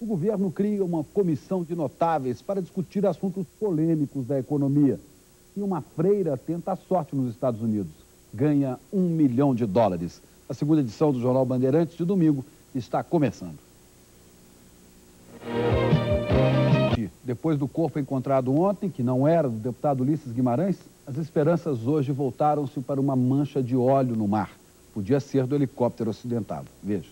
O governo cria uma comissão de notáveis para discutir assuntos polêmicos da economia. E uma freira tenta a sorte nos Estados Unidos. Ganha $1 milhão. A segunda edição do Jornal Bandeirantes de domingo está começando. Depois do corpo encontrado ontem, que não era do deputado Ulisses Guimarães, as esperanças hoje voltaram-se para uma mancha de óleo no mar. Podia ser do helicóptero acidentado. Veja.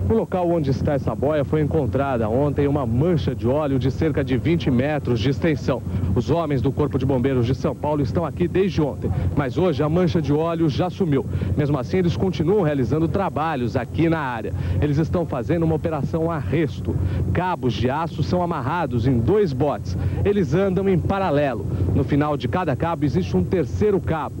No local onde está essa boia foi encontrada ontem uma mancha de óleo de cerca de 20 metros de extensão. Os homens do Corpo de Bombeiros de São Paulo estão aqui desde ontem, mas hoje a mancha de óleo já sumiu. Mesmo assim, eles continuam realizando trabalhos aqui na área. Eles estão fazendo uma operação arresto. Cabos de aço são amarrados em 2 botes. Eles andam em paralelo. No final de cada cabo existe um terceiro cabo.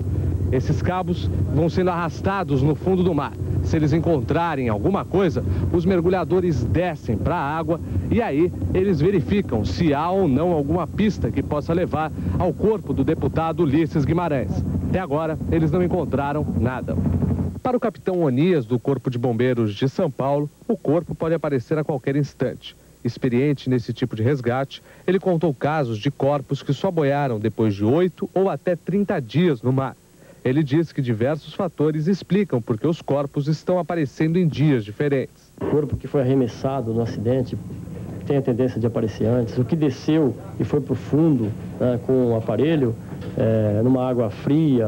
Esses cabos vão sendo arrastados no fundo do mar. Se eles encontrarem alguma coisa, os mergulhadores descem para a água e aí eles verificam se há ou não alguma pista que possa levar ao corpo do deputado Ulisses Guimarães. Até agora, eles não encontraram nada. Para o capitão Onias, do Corpo de Bombeiros de São Paulo, o corpo pode aparecer a qualquer instante. Experiente nesse tipo de resgate, ele contou casos de corpos que só boiaram depois de 8 ou até 30 dias no mar. Ele diz que diversos fatores explicam por que os corpos estão aparecendo em dias diferentes. O corpo que foi arremessado no acidente tem a tendência de aparecer antes. O que desceu e foi para o fundo, né, com o aparelho, numa água fria,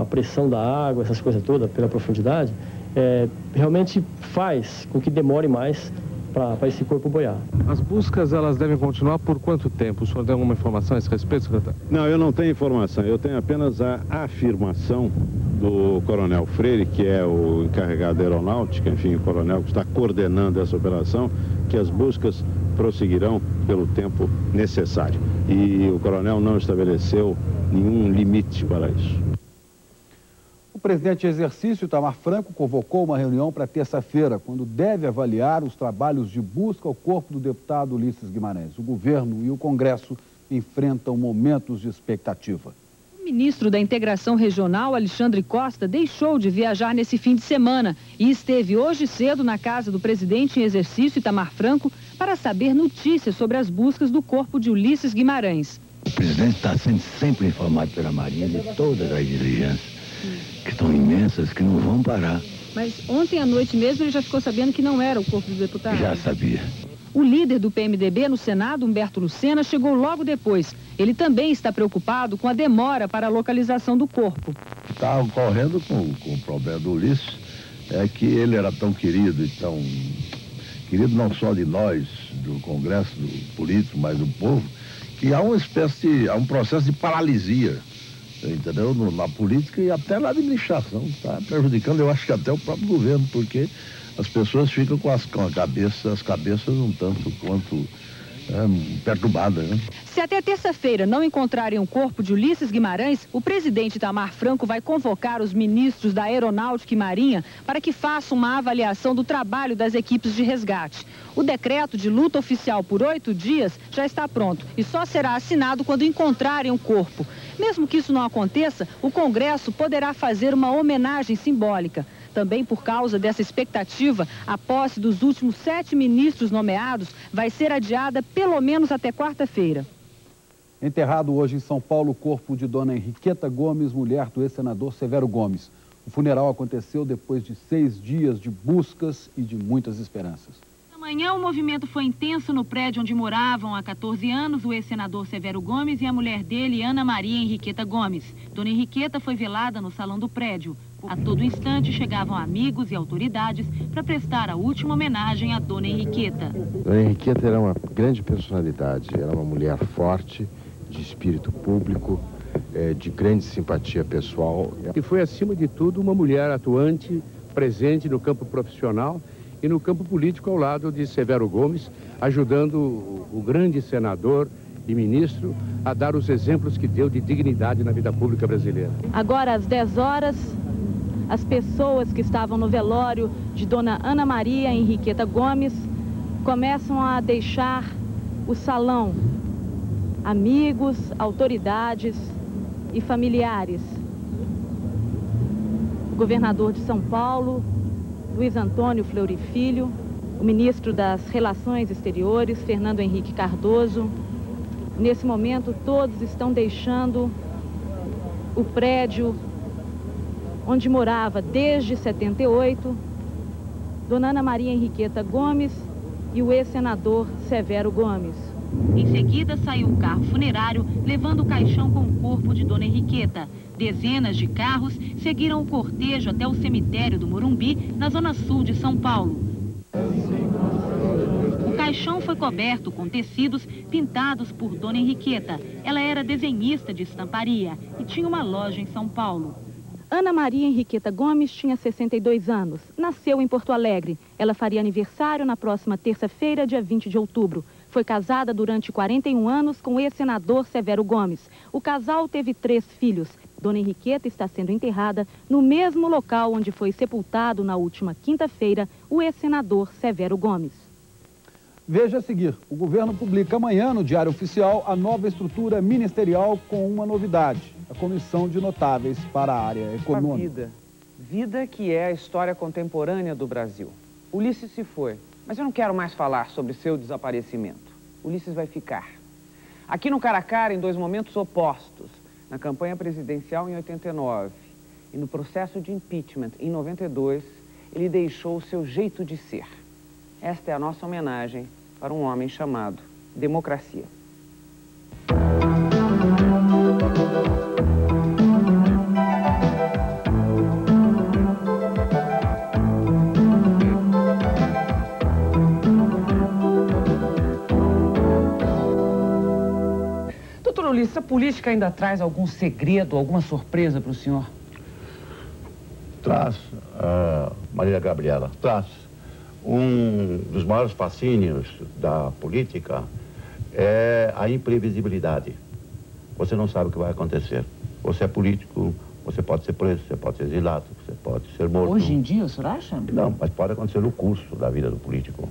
a pressão da água, essas coisas todas, pela profundidade, realmente faz com que demore mais para esse corpo boiar. As buscas, elas devem continuar por quanto tempo? O senhor tem alguma informação a esse respeito, secretário? Não, eu não tenho informação. Eu tenho apenas a afirmação do coronel Freire, que é o encarregado da aeronáutica, enfim, o coronel que está coordenando essa operação, que as buscas prosseguirão pelo tempo necessário. E o coronel não estabeleceu nenhum limite para isso. O presidente em exercício, Itamar Franco, convocou uma reunião para terça-feira, quando deve avaliar os trabalhos de busca ao corpo do deputado Ulisses Guimarães. O governo e o Congresso enfrentam momentos de expectativa. O ministro da Integração Regional, Alexandre Costa, deixou de viajar nesse fim de semana e esteve hoje cedo na casa do presidente em exercício, Itamar Franco, para saber notícias sobre as buscas do corpo de Ulisses Guimarães. O presidente está sendo sempre informado pela Marinha de todas as diligências, que estão imensas, que não vão parar. Mas ontem à noite mesmo ele já ficou sabendo que não era o corpo do deputado? Já sabia. O líder do PMDB no Senado, Humberto Lucena, chegou logo depois. Ele também está preocupado com a demora para a localização do corpo. Está ocorrendo com o problema do Ulisses, é que ele era tão querido e tão querido não só de nós, do Congresso, do político, mas do povo, que há um processo de paralisia, entendeu? Na política e até na administração. Está prejudicando, eu acho que até o próprio governo, porque as pessoas ficam com as cabeças um tanto quanto perturbadas, né? Se até terça-feira não encontrarem o corpo de Ulisses Guimarães, o presidente Itamar Franco vai convocar os ministros da Aeronáutica e Marinha para que façam uma avaliação do trabalho das equipes de resgate. O decreto de luta oficial por 8 dias já está pronto e só será assinado quando encontrarem o corpo. Mesmo que isso não aconteça, o Congresso poderá fazer uma homenagem simbólica. Também por causa dessa expectativa, a posse dos últimos 7 ministros nomeados vai ser adiada pelo menos até quarta-feira. Enterrado hoje em São Paulo o corpo de dona Henriqueta Gomes, mulher do ex-senador Severo Gomes. O funeral aconteceu depois de 6 dias de buscas e de muitas esperanças. Amanhã o movimento foi intenso no prédio onde moravam há 14 anos o ex-senador Severo Gomes e a mulher dele, Ana Maria Henriqueta Gomes. Dona Henriqueta foi velada no salão do prédio. A todo instante chegavam amigos e autoridades para prestar a última homenagem à Dona Henriqueta. Dona Henriqueta era uma grande personalidade, era uma mulher forte, de espírito público, de grande simpatia pessoal. E foi, acima de tudo, uma mulher atuante, presente no campo profissional e no campo político ao lado de Severo Gomes, ajudando o grande senador e ministro a dar os exemplos que deu de dignidade na vida pública brasileira. Agora, às 10 horas, as pessoas que estavam no velório de Dona Ana Maria Henriqueta Gomes começam a deixar o salão. Amigos, autoridades e familiares. O governador de São Paulo, Luiz Antônio Fleury Filho, o ministro das Relações Exteriores, Fernando Henrique Cardoso. Nesse momento, todos estão deixando o prédio onde morava desde 78 Dona Ana Maria Henriqueta Gomes e o ex-senador Severo Gomes. Em seguida, saiu o carro funerário levando o caixão com o corpo de Dona Henriqueta. Dezenas de carros seguiram o cortejo até o cemitério do Morumbi, na zona sul de São Paulo. O caixão foi coberto com tecidos pintados por Dona Henriqueta. Ela era desenhista de estamparia e tinha uma loja em São Paulo. Ana Maria Henriqueta Gomes tinha 62 anos. Nasceu em Porto Alegre. Ela faria aniversário na próxima terça-feira, dia 20 de outubro. Foi casada durante 41 anos com o ex-senador Severo Gomes. O casal teve 3 filhos. Dona Henriqueta está sendo enterrada no mesmo local onde foi sepultado na última quinta-feira o ex-senador Severo Gomes. Veja a seguir, o governo publica amanhã no Diário Oficial a nova estrutura ministerial com uma novidade, a Comissão de Notáveis para a Área Econômica. Vida que é a história contemporânea do Brasil. Ulisses se foi, mas eu não quero mais falar sobre seu desaparecimento. Ulisses vai ficar. Aqui no Cara a Cara, em 2 momentos opostos, na campanha presidencial em 89 e no processo de impeachment em 92, ele deixou o seu jeito de ser. Esta é a nossa homenagem para um homem chamado democracia. Doutor Ulisses, a política ainda traz algum segredo, alguma surpresa para o senhor? Traz, Maria Gabriela, traz. Um dos maiores fascínios da política é a imprevisibilidade. Você não sabe o que vai acontecer. Você é político, você pode ser preso, você pode ser exilado, você pode ser morto. Hoje em dia, o senhor acha? Não, mas pode acontecer no curso da vida do político.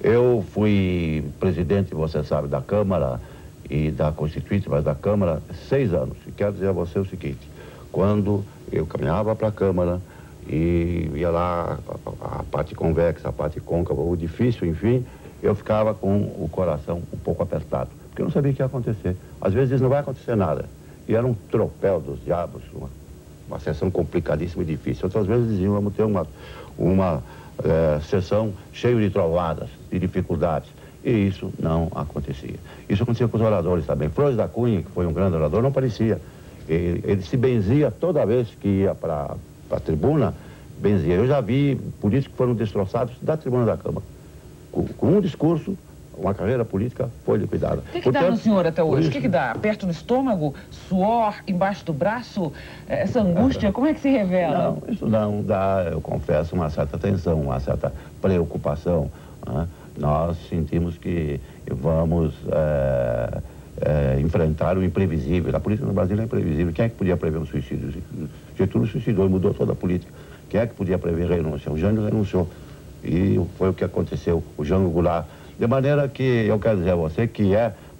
Eu fui presidente, você sabe, da Câmara e da Constituinte, mas da Câmara, 6 anos. E quero dizer a você o seguinte, quando eu caminhava para a Câmara e ia lá a parte convexa, a parte côncava, o difícil, enfim, eu ficava com o coração um pouco apertado, porque eu não sabia o que ia acontecer. Às vezes não vai acontecer nada. E era um tropel dos diabos, uma sessão complicadíssima e difícil. Outras vezes diziam, vamos ter uma sessão cheia de trovadas, de dificuldades. E isso não acontecia. Isso acontecia com os oradores também. Flores da Cunha, que foi um grande orador, não parecia. Ele se benzia toda vez que ia para a tribuna, benzia. Eu já vi políticos que foram destroçados da tribuna da Câmara. Com um discurso, uma carreira política foi liquidada. O que dá no senhor até hoje? O que dá? Aperto no estômago? Suor embaixo do braço? Essa angústia, como é que se revela? Não, isso não dá, eu confesso, uma certa tensão, uma certa preocupação. Né? Nós sentimos que vamos enfrentar o imprevisível. A política no Brasil é imprevisível. Quem é que podia prever um suicídio? Getúlio suicidou e mudou toda a política. Quem é que podia prever renúncia? O Jânio renunciou. E foi o que aconteceu, o Jango Goulart. De maneira que eu quero dizer a você que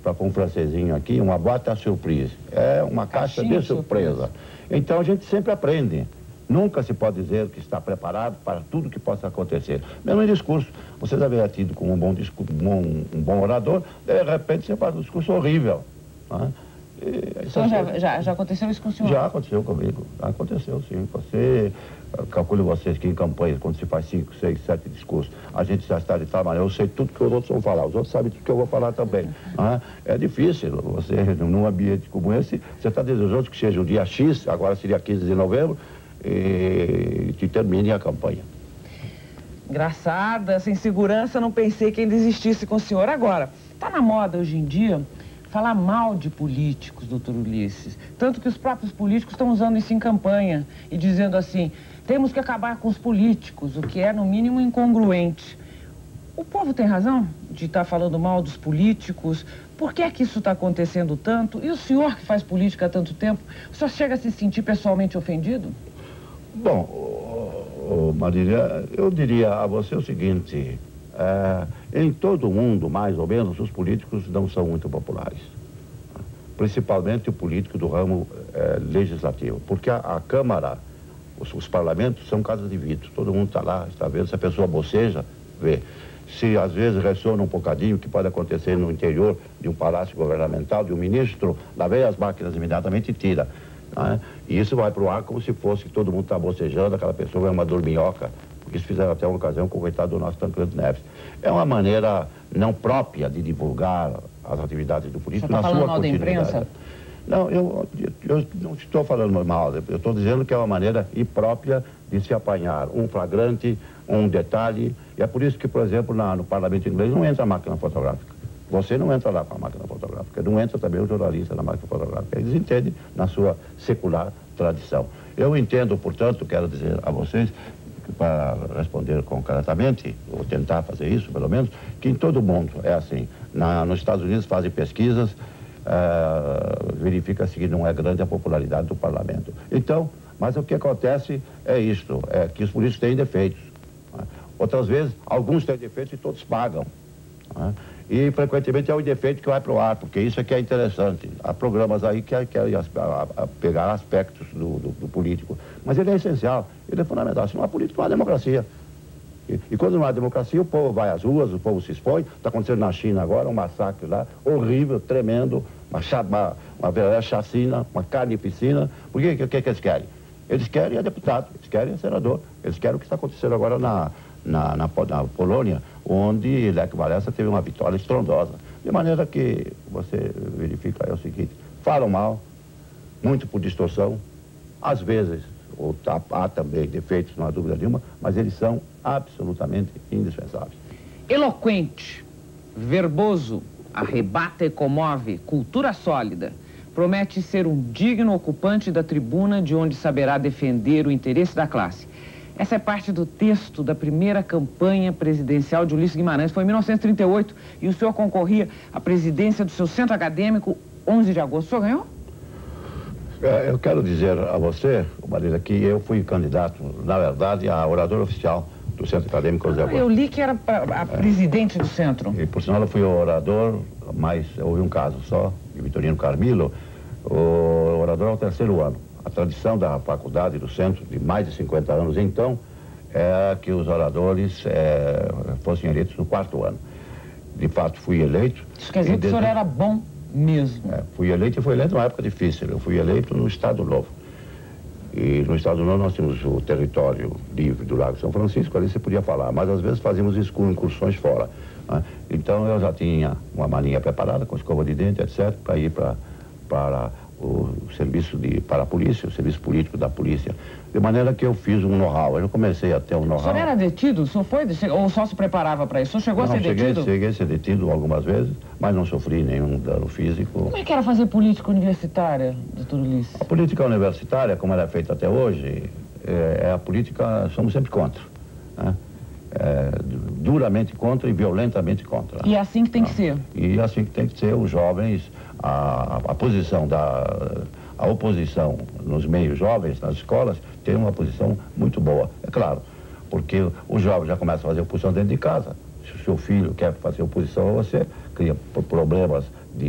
para com o francesinho aqui, uma boîte à surprise. É uma caixa de surpresa. Então a gente sempre aprende. Nunca se pode dizer que está preparado para tudo que possa acontecer. Mesmo em discurso, você deve ter tido como um bom orador, de repente você faz um discurso horrível. Né? Então já aconteceu isso com o senhor? Já aconteceu comigo, já aconteceu sim. Calcule vocês que em campanha, quando se faz 5, 6, 7 discursos, a gente já está de tal maneira, eu sei tudo que os outros vão falar, os outros sabem tudo que eu vou falar também. É difícil, você num ambiente como esse, você está desejando que seja o dia X, agora seria 15 de novembro, e que termine a campanha. Engraçada, sem segurança, não pensei que ainda existisse com o senhor. Agora, está na moda hoje em dia falar mal de políticos, doutor Ulisses. Tanto que os próprios políticos estão usando isso em campanha e dizendo assim, temos que acabar com os políticos, o que é, no mínimo, incongruente. O povo tem razão de estar falando mal dos políticos? Por que é que isso está acontecendo tanto? E o senhor que faz política há tanto tempo, o senhor chega a se sentir pessoalmente ofendido? Bom, Marília, eu diria a você o seguinte, em todo o mundo, mais ou menos, os políticos não são muito populares. Principalmente o político do ramo legislativo, porque a Câmara, os parlamentos são casas de vidro, todo mundo está lá, está vendo, se a pessoa boceja, ver. Se às vezes ressona um bocadinho o que pode acontecer no interior de um palácio governamental, de um ministro, lá vem as máquinas imediatamente e tira. Né? E isso vai para o ar como se fosse que todo mundo está bocejando, aquela pessoa é uma dorminhoca, porque isso fizeram até uma ocasião com o coitado do nosso Tancredo Neves. É uma maneira não própria de divulgar as atividades do político na sua continuidade. Você está falando mal da imprensa? Não, eu não estou falando mal, eu estou dizendo que é uma maneira imprópria de se apanhar um flagrante, um detalhe, e é por isso que, por exemplo, no parlamento inglês não entra a máquina fotográfica. Você não entra lá com a máquina fotográfica, não entra também o jornalista na máquina fotográfica. Eles entendem na sua secular tradição. Eu entendo, portanto, quero dizer a vocês, para responder concretamente, ou tentar fazer isso, pelo menos, que em todo o mundo é assim. Nos Estados Unidos fazem pesquisas, verifica-se que não é grande a popularidade do parlamento. Então, mas o que acontece é isto, é que os políticos têm defeitos. Né? Outras vezes, alguns têm defeitos e todos pagam. Né? E, frequentemente, é o defeito que vai para o ar, porque isso é que é interessante. Há programas aí que querem pegar aspectos do político. Mas ele é essencial, ele é fundamental. Se não há político, não há democracia. E quando não há democracia, o povo vai às ruas, o povo se expõe. Está acontecendo na China agora, um massacre lá, horrível, tremendo, uma verdadeira chacina, uma carnificina. Por quê? O que eles querem? Eles querem deputado, eles querem senador, eles querem o que está acontecendo agora na Polônia, onde Lech Walesa teve uma vitória estrondosa. De maneira que você verifica é o seguinte, falam mal, muito por distorção, às vezes há também defeitos, não há dúvida nenhuma, mas eles são absolutamente indispensáveis. Eloquente, verboso, arrebata e comove, cultura sólida. Promete ser um digno ocupante da tribuna de onde saberá defender o interesse da classe. Essa é parte do texto da primeira campanha presidencial de Ulisses Guimarães. Foi em 1938 e o senhor concorria à presidência do seu centro acadêmico 11 de agosto. O senhor ganhou? Eu quero dizer a você, Marília, que eu fui candidato, na verdade, a orador oficial do Centro Acadêmico 11 de agosto. Eu li que era a presidente do centro. E, por sinal, eu fui o orador, mas houve um caso só, de Vitorino Carmilo, o orador ao terceiro ano. A tradição da faculdade, do centro, de mais de 50 anos, então, é que os oradores fossem eleitos no quarto ano. De fato, fui eleito. Isso quer dizer que o senhor era bom mesmo? Fui eleito e fui eleito numa época difícil. Eu fui eleito no Estado Novo. E no Estado Novo nós tínhamos o território livre do Lago São Francisco, ali você podia falar, mas às vezes fazíamos isso com incursões fora. Né? Então eu já tinha uma malinha preparada, com escova de dente, etc., para ir para o serviço para a polícia, o serviço político da polícia. De maneira que eu fiz um know-how, eu comecei a ter um know-how. O senhor era detido? O senhor foi? Ou só se preparava para isso? O senhor chegou a ser detido? Cheguei a ser detido algumas vezes, mas não sofri nenhum dano físico. Como é que era fazer política universitária, doutor Ulisses? A política universitária, como ela é feita até hoje, a política, somos sempre contra. Né? Duramente contra e violentamente contra. E é assim que tem que ser? E é assim que tem que ser. Os jovens, a posição a oposição nos meios jovens, nas escolas, tem uma posição muito boa. É claro, porque o jovem já começa a fazer oposição dentro de casa. Se o seu filho quer fazer oposição a você, cria problemas,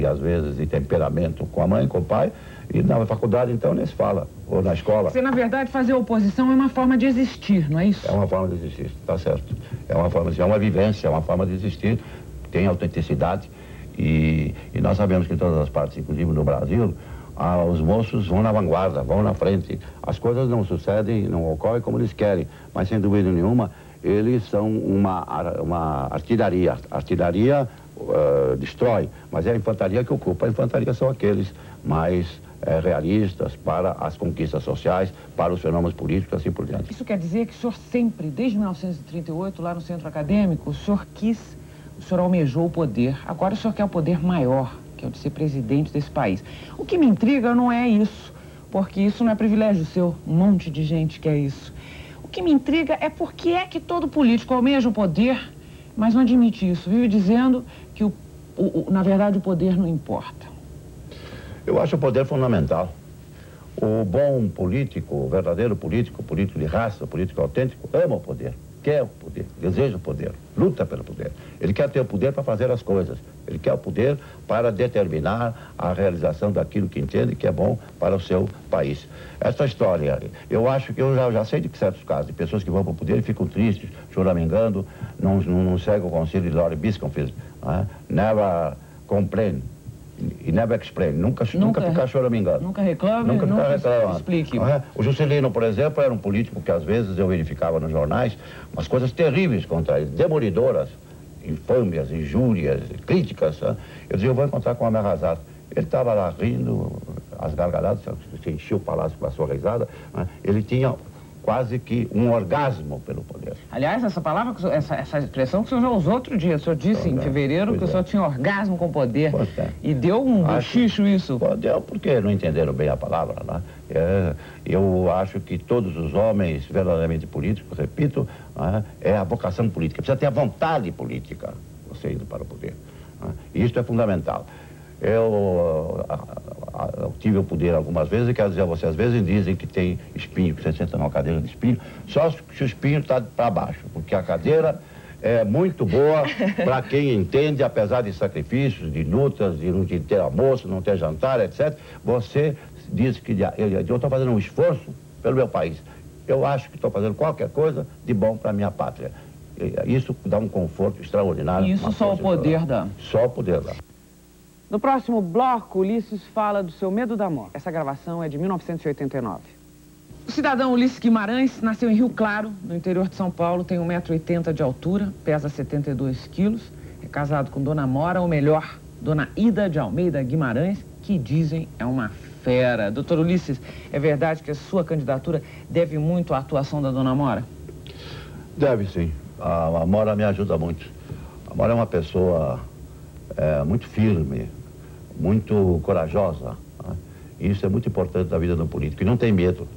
às vezes, de temperamento com a mãe, com o pai, e na faculdade, então, nem se fala, ou na escola. Você, na verdade, fazer oposição é uma forma de existir, não é isso? É uma forma de existir, tá certo. É uma vivência, é uma forma de existir, tem autenticidade, e nós sabemos que em todas as partes, inclusive no Brasil, os moços vão na vanguarda, vão na frente. As coisas não sucedem, não ocorrem como eles querem, mas sem dúvida nenhuma, eles são uma artilharia. A artilharia destrói, mas é a infantaria que ocupa. A infantaria são aqueles mais realistas para as conquistas sociais, para os fenômenos políticos, assim por diante. Isso quer dizer que o senhor sempre, desde 1938, lá no Centro Acadêmico, o senhor almejou o poder. Agora o senhor quer o poder maior, que é o de ser presidente desse país. O que me intriga não é isso, porque isso não é privilégio seu, um monte de gente quer isso. O que me intriga é por que é que todo político almeja o poder, mas não admite isso, vive dizendo que, na verdade, o poder não importa. Eu acho o poder fundamental. O bom político, o verdadeiro político, político de raça, político autêntico, ama o poder, quer o poder, deseja o poder, luta pelo poder. Ele quer ter o poder para fazer as coisas. Ele quer o poder para determinar a realização daquilo que entende que é bom para o seu país. Essa história, eu acho que eu já sei de certos casos, de pessoas que vão para o poder e ficam tristes, choramingando. não segue o conselho de Lord Biscomfield. Never complain e never explain. Nunca ficar choramingando. Nunca reclame, nunca explique. O Juscelino, por exemplo, era um político que às vezes eu verificava nos jornais umas coisas terríveis contra ele, demolidoras, infâmias, injúrias, críticas. Eu dizia, eu vou encontrar com o Homem Arrasado. Ele estava lá rindo, as gargalhadas, se enchia o palácio com a sua risada. Ele tinha quase que um orgasmo pelo poder. Aliás, essa palavra, essa expressão que o senhor já usou outro dia, o senhor disse em fevereiro que o senhor tinha orgasmo com o poder. E deu um bochicho isso. Deu porque não entenderam bem a palavra, né? Eu acho que todos os homens verdadeiramente políticos, repito, é a vocação política. Precisa ter a vontade política, você indo para o poder. E isso é fundamental. Eu tive o poder algumas vezes e quero dizer a você, às vezes dizem que tem espinho, que você senta numa cadeira de espinho, só se o espinho está para baixo, porque a cadeira é muito boa para quem entende, apesar de sacrifícios, de lutas, de não ter almoço, não ter jantar, etc. Você diz que eu estou fazendo um esforço pelo meu país. Eu acho que estou fazendo qualquer coisa de bom para a minha pátria. Isso dá um conforto extraordinário. E isso só o poder dá. Só o poder dá. No próximo bloco, Ulisses fala do seu medo da morte. Essa gravação é de 1989. O cidadão Ulisses Guimarães nasceu em Rio Claro, no interior de São Paulo, tem 1,80 m de altura, pesa 72 quilos, é casado com Dona Mora, ou melhor, Dona Ida de Almeida Guimarães, que dizem é uma fera. Doutor Ulisses, é verdade que a sua candidatura deve muito à atuação da Dona Mora? Deve, sim. A Mora me ajuda muito. A Mora é uma pessoa muito firme, muito corajosa. Né? Isso é muito importante na vida do político. E não tem medo.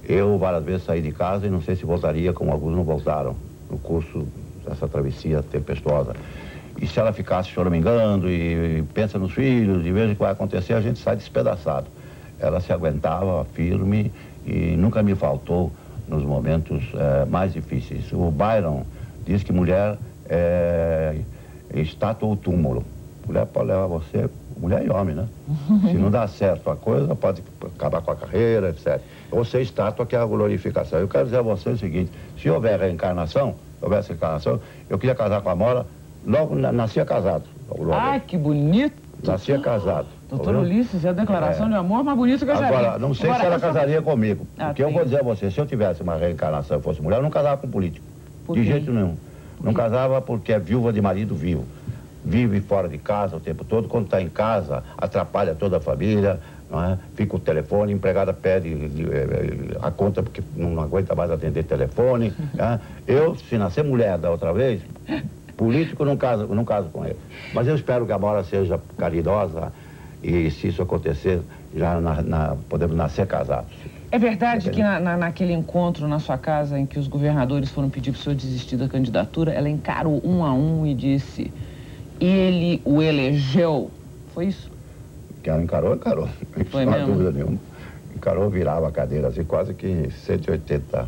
Eu várias vezes saí de casa e não sei se voltaria, como alguns não voltaram, no curso dessa travessia tempestuosa. E se ela ficasse choramingando e pensa nos filhos, e veja o que vai acontecer, a gente sai despedaçado. Ela se aguentava firme e nunca me faltou nos momentos mais difíceis. O Byron diz que mulher é estátua ou túmulo. Mulher pode levar você, mulher e homem, né? Se não dá certo a coisa, pode acabar com a carreira, etc. Ou ser estátua, que é a glorificação. Eu quero dizer a você o seguinte, se houver reencarnação, eu queria casar com a Mora, logo nascia casado. Ai, que bonito! Nascia casado. Doutor Ulisses, é a declaração de amor mais bonita que eu já vi. Agora, não sei se ela casaria comigo. Porque eu vou dizer a você, se eu tivesse uma reencarnação e fosse mulher, eu não casava com político. De jeito nenhum. Não casava porque é viúva de marido vivo. Vive fora de casa o tempo todo. Quando está em casa, atrapalha toda a família, não é? Fica o telefone, a empregada pede a conta porque não aguenta mais atender telefone. Eu, se nascer mulher da outra vez, político não caso com ele. Mas eu espero que a Mora seja caridosa e, se isso acontecer, já podemos nascer casados. É verdade que naquele encontro na sua casa em que os governadores foram pedir para o senhor desistir da candidatura, ela encarou um a um e disse, ele o elegeu. Foi isso? Que ela encarou. Foi não há mesmo? dúvida nenhuma. Encarou, virava a cadeira assim, quase que 180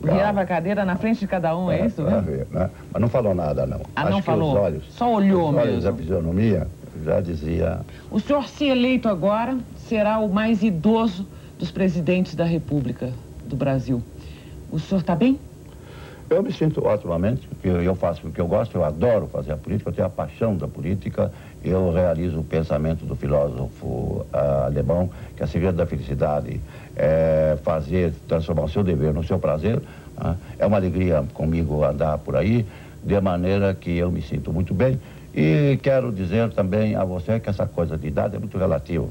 graus. Virava a cadeira na frente de cada um, é isso? Ver, né? Mas não falou nada, não. Ah, Acho não que falou? Os olhos, só olhou os olhos, mesmo. a fisionomia já dizia... O senhor, se eleito agora, será o mais idoso dos presidentes da República do Brasil. O senhor está bem? Eu me sinto otimamente, porque eu faço o que eu gosto, eu adoro fazer a política, eu tenho a paixão da política, eu realizo o pensamento do filósofo alemão, que a segredo da felicidade é transformar o seu dever no seu prazer. É uma alegria comigo andar por aí, de maneira que eu me sinto muito bem. E quero dizer também a você que essa coisa de idade é muito relativa.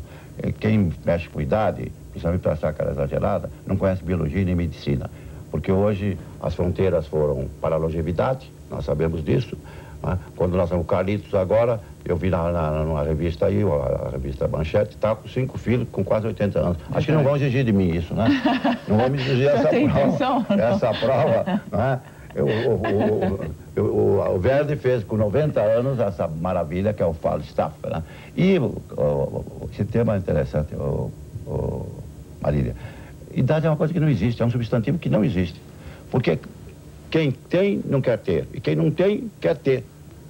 Quem mexe com idade, principalmente para essa cara exagerada, não conhece biologia nem medicina. Porque hoje as fronteiras foram para a longevidade, nós sabemos disso. Né? Quando nós somos Carlitos agora, eu vi numa revista aí, a revista Manchete, está com 5 filhos com quase 80 anos. Acho que não vão exigir de mim isso, né? Não vão me exigir essa prova. Né? O Verdi fez com 90 anos essa maravilha que é o Falstaff. Né? E esse tema é interessante, Marília. Idade é uma coisa que não existe, é um substantivo que não existe. Porque quem tem não quer ter, e quem não tem, quer ter.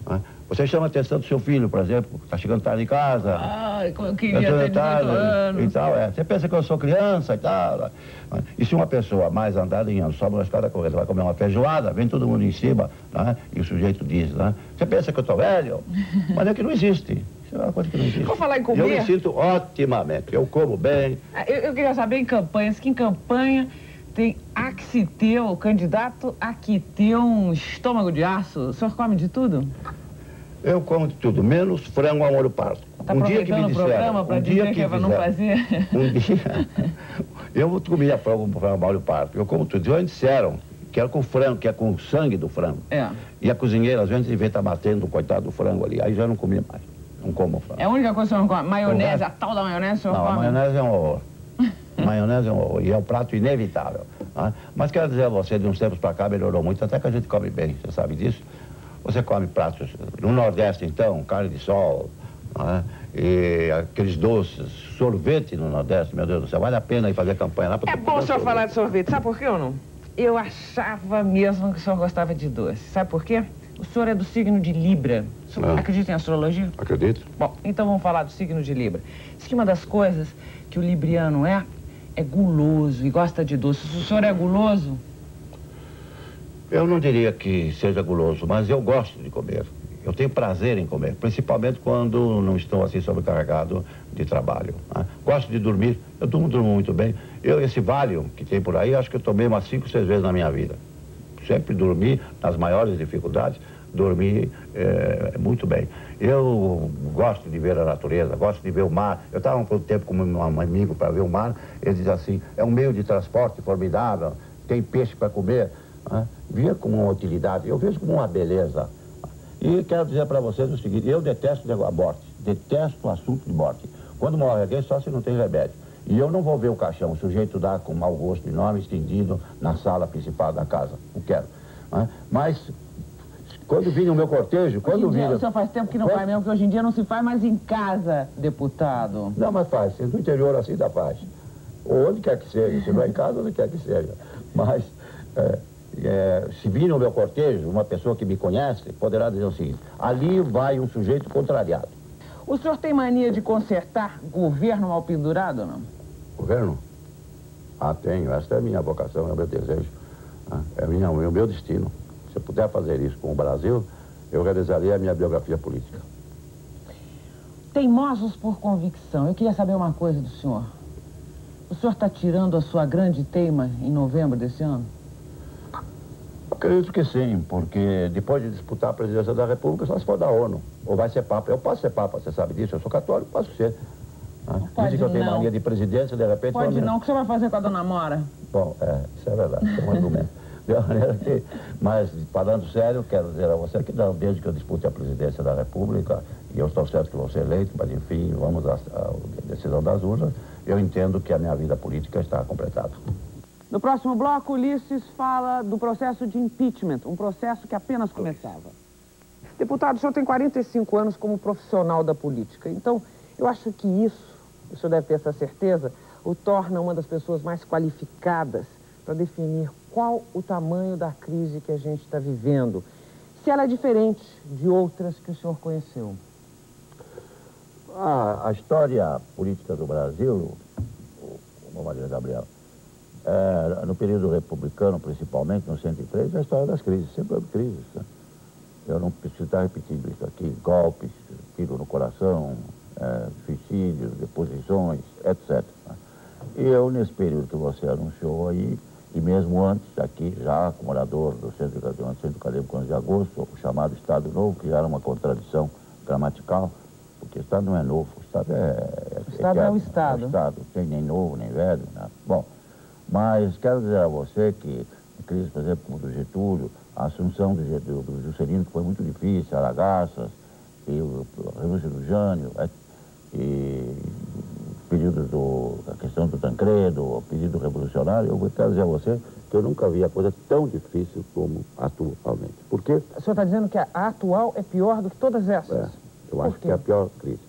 Né? Você chama a atenção do seu filho, por exemplo, está chegando tarde em casa. Ai, como eu queria ter 18 anos. E tal, Você pensa que eu sou criança e tal. E se uma pessoa mais andada em anos sobe uma escada corrida, vai comer uma feijoada, vem todo mundo em cima, né? E o sujeito diz, né? Você pensa que eu estou velho? Mas é que não existe. Isso é uma coisa que não existe. Vou falar em comer. Eu me sinto otimamente, eu como bem. Eu queria saber em campanhas, que em campanha tem Axiteu, o candidato Axiteu, um estômago de aço. O senhor come de tudo? Eu como de tudo, menos frango ao molho pardo. Tá aproveitando o programa para dizer que é para não fazer? Um dia, eu comia frango ao molho pardo. Eu como tudo. Já disseram que era com frango, que é com o sangue do frango. É. E a cozinheira, às vezes, devia estar batendo o coitado do frango ali. Aí já não comia mais. Não como frango. É a única coisa que o senhor não come? Maionese, a tal da maionese, o senhor come? Não, a maionese é um horror. Maionese é um horror. E é um prato inevitável. Né? Mas quero dizer a você, de uns tempos para cá, melhorou muito. Até que a gente come bem, você sabe disso. Você come pratos, no Nordeste então, carne de sol, né? E aqueles doces, sorvete no Nordeste, meu Deus do céu, vale a pena ir fazer campanha lá. É bom o senhor falar de sorvete, sabe por quê ou não? Eu achava mesmo que o senhor gostava de doce, sabe por quê? O senhor é do signo de Libra. O senhor acredita em astrologia? Acredito. Bom, então vamos falar do signo de Libra. Diz que uma das coisas que o libriano é guloso e gosta de doces. O senhor é guloso? Eu não diria que seja guloso, mas eu gosto de comer. Eu tenho prazer em comer, principalmente quando não estou assim sobrecarregado de trabalho. Né? Gosto de dormir, eu durmo muito bem. Esse Valium que tem por aí, acho que eu tomei umas 5, 6 vezes na minha vida. Sempre dormi nas maiores dificuldades, dormi muito bem. Eu gosto de ver a natureza, gosto de ver o mar. Eu estava um pouco tempo com um amigo para ver o mar, ele diz assim, é um meio de transporte formidável, tem peixe para comer. Via como uma utilidade, eu vejo como uma beleza. E quero dizer para vocês o seguinte, eu detesto a morte, detesto o assunto de morte. Quando morre alguém, só se não tem remédio. E eu não vou ver o caixão, o sujeito dá com mau gosto enorme, estendido na sala principal da casa. Não quero. Mas, quando vim no meu cortejo, quando vim... O senhor faz tempo que não faz mesmo, porque hoje em dia não se faz mais em casa, deputado. Não, mas faz. No interior assim dá faz. Ou onde quer que seja, se não é em casa, onde quer que seja. Mas... se vir no meu cortejo, uma pessoa que me conhece, poderá dizer o seguinte, ali vai um sujeito contrariado. O senhor tem mania de consertar governo mal pendurado ou não? Governo? Tenho. Esta é a minha vocação, é o meu desejo. É o meu destino. Se eu puder fazer isso com o Brasil, eu realizaria a minha biografia política. Teimosos por convicção. Eu queria saber uma coisa do senhor. O senhor está tirando a sua grande teima em novembro desse ano? Acredito que sim, porque depois de disputar a presidência da República, só se for da ONU. Ou vai ser Papa. Eu posso ser Papa, você sabe disso. Eu sou católico, posso ser. Dizem que eu tenho mania de presidência, de repente... Pode não, o que você vai fazer com a dona Mora? Bom, isso é verdade, é um argumento. Mas, falando sério, quero dizer a você que não, desde que eu dispute a presidência da República, e eu estou certo que vou ser eleito, mas enfim, vamos à decisão das urnas, eu entendo que a minha vida política está completada. No próximo bloco, Ulisses fala do processo de impeachment, um processo que apenas começava. Deputado, o senhor tem 45 anos como profissional da política, então eu acho que isso, o senhor deve ter essa certeza, o torna uma das pessoas mais qualificadas para definir qual o tamanho da crise que a gente está vivendo, se ela é diferente de outras que o senhor conheceu. A história política do Brasil, Maria Gabriela, no período republicano, principalmente, no 103, é a história das crises. Sempre houve crises. Né? Eu não preciso estar repetindo isso aqui. Golpes, tiro no coração, suicídios, deposições, etc. Né? E eu, nesse período que você anunciou aí, e mesmo antes, aqui, já como morador do Centro Acadêmico 11 de Agosto, o chamado Estado Novo, que era uma contradição gramatical, porque o Estado não é novo, o Estado o Estado é o Estado. É o Estado, não tem nem novo, nem velho, nada. Bom, mas quero dizer a você que, em crise, por exemplo, como do Getúlio, a assunção do Juscelino, que foi muito difícil, Aragaças, e a Revolução do Jânio, e períodos a questão do Tancredo, o período revolucionário, eu quero dizer a você que eu nunca vi a coisa tão difícil como atualmente. Por quê? O senhor está dizendo que a atual é pior do que todas essas? Eu acho que é a pior crise.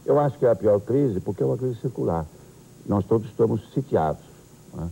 Eu acho que é a pior crise porque é uma crise circular. Nós todos estamos sitiados. Né?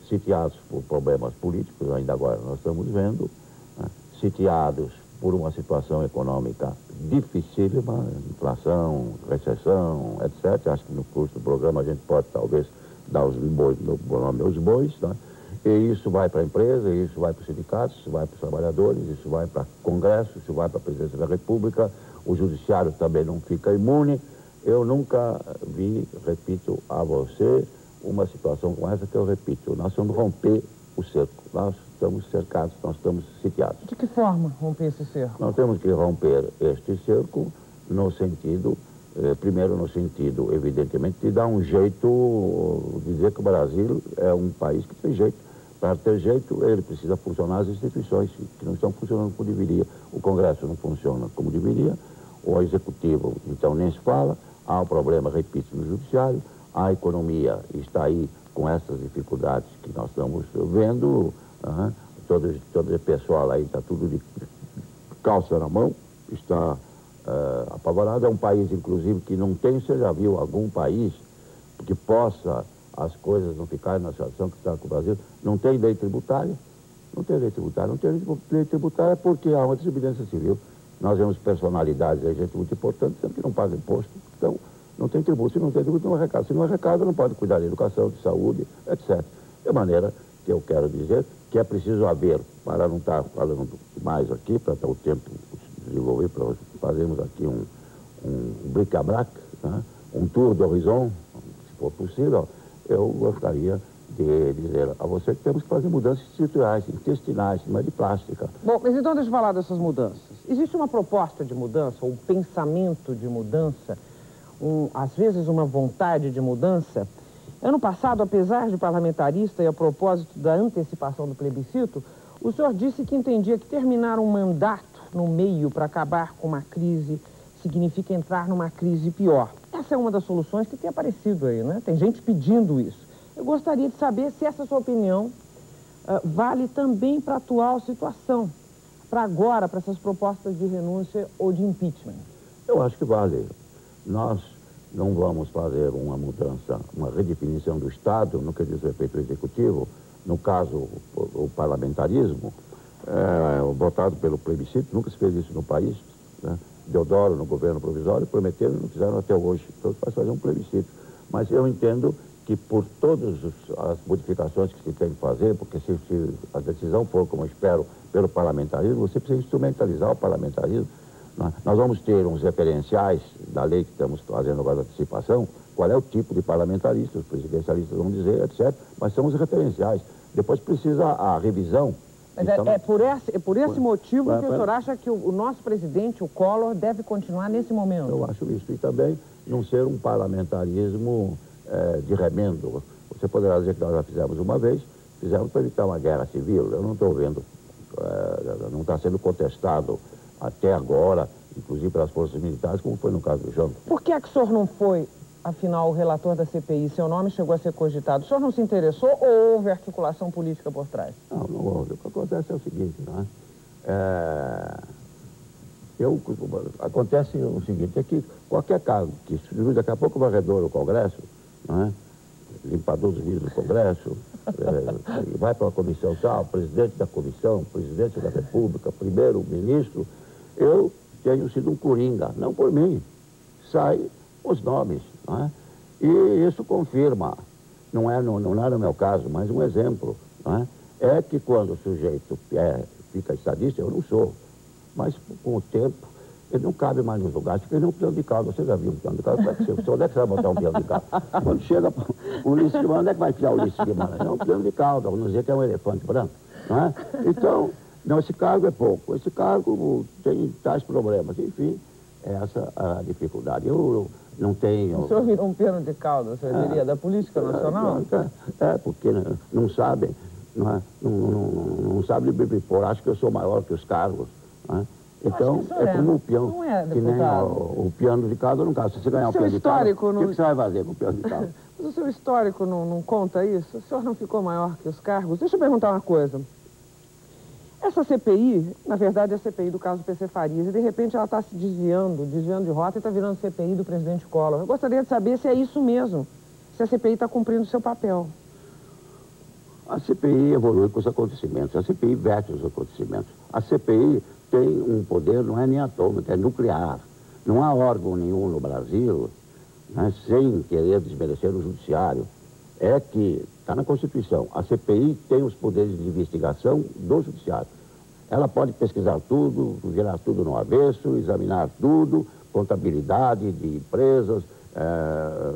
Sitiados por problemas políticos, ainda agora nós estamos vendo, né? Sitiados por uma situação econômica dificílima, inflação, recessão, etc. Acho que no curso do programa a gente pode talvez dar os nome aos bois, né? E isso vai para a empresa, isso vai para os sindicatos, isso vai para os trabalhadores, isso vai para o Congresso, isso vai para a Presidência da República, o Judiciário também não fica imune. Eu nunca vi, repito a você, uma situação como essa que eu repito. Nós vamos romper o cerco, nós estamos cercados, nós estamos sitiados. De que forma romper esse cerco? Nós temos que romper este cerco no sentido, primeiro no sentido, evidentemente, de dar um jeito, de dizer que o Brasil é um país que tem jeito. Para ter jeito, ele precisa funcionar as instituições, que não estão funcionando como deveria. O Congresso não funciona como deveria, o Executivo, então, nem se fala. Há um problema, repito, no Judiciário. A economia está aí com essas dificuldades que nós estamos vendo. Todo esse pessoal aí está tudo de calça na mão, está apavorado. É um país, inclusive, que não tem, você já viu algum país que possa as coisas não ficarem na situação que está com o Brasil? Não tem lei tributária. Não tem lei tributária. Não tem lei tributária porque há uma desobediência civil. Nós vemos personalidades, gente muito importante, sempre que não paga imposto. Então, não tem tributo. Se não tem tributo, não arrecada. Se não arrecada, não pode cuidar de educação, de saúde, etc. De maneira que eu quero dizer que é preciso haver, para não estar falando mais aqui, para ter o tempo desenvolver, para fazermos aqui um bric-a-brac, né? Um tour do horizonte, se for possível. Eu gostaria de dizer a você que temos que fazer mudanças estruturais, intestinais, não é de plástica. Bom, mas então deixa eu falar dessas mudanças. Existe uma proposta de mudança, um pensamento de mudança, às vezes uma vontade de mudança? Ano passado, apesar de parlamentarista e a propósito da antecipação do plebiscito, o senhor disse que entendia que terminar um mandato no meio para acabar com uma crise significa entrar numa crise pior. Essa é uma das soluções que tem aparecido aí, né? Tem gente pedindo isso. Eu gostaria de saber se essa sua opinião vale também para a atual situação, para agora, para essas propostas de renúncia ou de impeachment. Eu acho que vale. Nós não vamos fazer uma mudança, uma redefinição do Estado no que diz respeito ao Executivo, no caso, o parlamentarismo, votado pelo plebiscito, nunca se fez isso no país, né? Deodoro, no governo provisório, prometeram e não fizeram até hoje. Então, vai fazer um plebiscito. Mas eu entendo que por todas as modificações que se tem que fazer, porque se a decisão for, como eu espero, pelo parlamentarismo, você precisa instrumentalizar o parlamentarismo. Nós vamos ter uns referenciais da lei que estamos fazendo agora da antecipação, qual é o tipo de parlamentarista, os presidencialistas vão dizer, etc. Mas são os referenciais. Depois precisa a revisão. Mas é por esse motivo que o senhor acha que o nosso presidente, o Collor, deve continuar nesse momento? Eu acho isso. E também não ser um parlamentarismo de remendo. Você poderá dizer que nós já fizemos uma vez, fizemos para evitar uma guerra civil. Eu não estou vendo, não está sendo contestado até agora, inclusive pelas forças militares, como foi no caso do Jango. Por que é que o senhor não foi, afinal, o relator da CPI? Seu nome chegou a ser cogitado. O senhor não se interessou ou houve articulação política por trás? Não houve. O que acontece é o seguinte, né? Acontece o seguinte, é que qualquer cargo que surge, daqui a pouco o varredor do Congresso, né? Limpador dos vidros do Congresso, vai para uma comissão tal, presidente da comissão, presidente da República, primeiro-ministro. Eu tenho sido um coringa, não por mim. Sai os nomes, né? E isso confirma, não era no meu caso, mas um exemplo, né? É que quando o sujeito fica estadista, eu não sou, mas com o tempo ele não cabe mais nos lugares, porque ele é um peão de caldo. Você já viu um peão de caldo? Onde é que você vai botar um peão de caldo? Quando chega o Ulisses Guimarães, onde é que vai enfiar o Ulisses Guimarães? É um peão de caldo, vamos dizer que é um elefante branco, não é? Então, não, esse cargo é pouco, esse cargo tem tais problemas, enfim, essa é a dificuldade. Eu não tenho... O senhor virou um peão de caldo, o senhor diria, da política nacional? Porque não sabem, não sabem me pôr, acho que eu sou maior que os cargos, não é? Então, é como o peão, que nem o piano de caldo não caso. Se você ganhar um piano de caldo, o que você vai fazer com o piano de caldo? Mas o seu histórico não conta isso? O senhor não ficou maior que os cargos? Deixa eu perguntar uma coisa. Essa CPI, na verdade, é a CPI do caso PC Farias, e de repente ela está se desviando de rota e está virando CPI do presidente Collor. Eu gostaria de saber se é isso mesmo, se a CPI está cumprindo o seu papel. A CPI evolui com os acontecimentos, a CPI verte os acontecimentos. A CPI tem um poder, não é nem atômico, é nuclear. Não há órgão nenhum no Brasil, né, sem querer desmerecer o judiciário, é que está na Constituição. A CPI tem os poderes de investigação do judiciário. Ela pode pesquisar tudo, virar tudo no avesso, examinar tudo, contabilidade de empresas,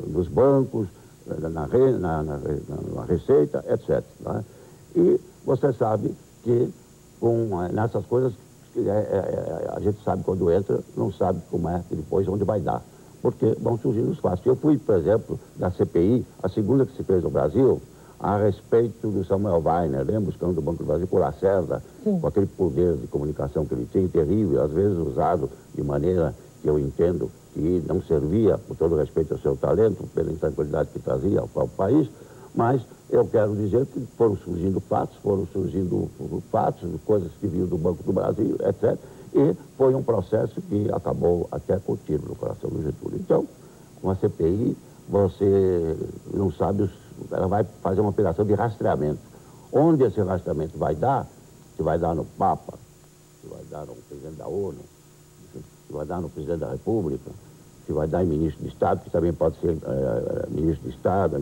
dos bancos, na Receita, etc. Né? E você sabe que nessas coisas a gente sabe quando entra, não sabe como é que depois onde vai dar. Porque vão surgindo os fatos. Eu fui, por exemplo, da CPI, a segunda que se fez no Brasil, a respeito do Samuel Weiner, lembra, buscando do Banco do Brasil por Lacerda, com aquele poder de comunicação que ele tinha, terrível, às vezes usado de maneira que eu entendo que não servia, por todo respeito ao seu talento, pela intranquilidade que trazia ao país, mas eu quero dizer que foram surgindo fatos, coisas que vinham do Banco do Brasil, etc., e foi um processo que acabou até com o tiro no coração do Getúlio. Então, com a CPI, você não sabe, ela vai fazer uma operação de rastreamento. Onde esse rastreamento vai dar, se vai dar no Papa, se vai dar no presidente da ONU, se vai dar no presidente da República, se vai dar em ministro de Estado, que também pode ser ministro de Estado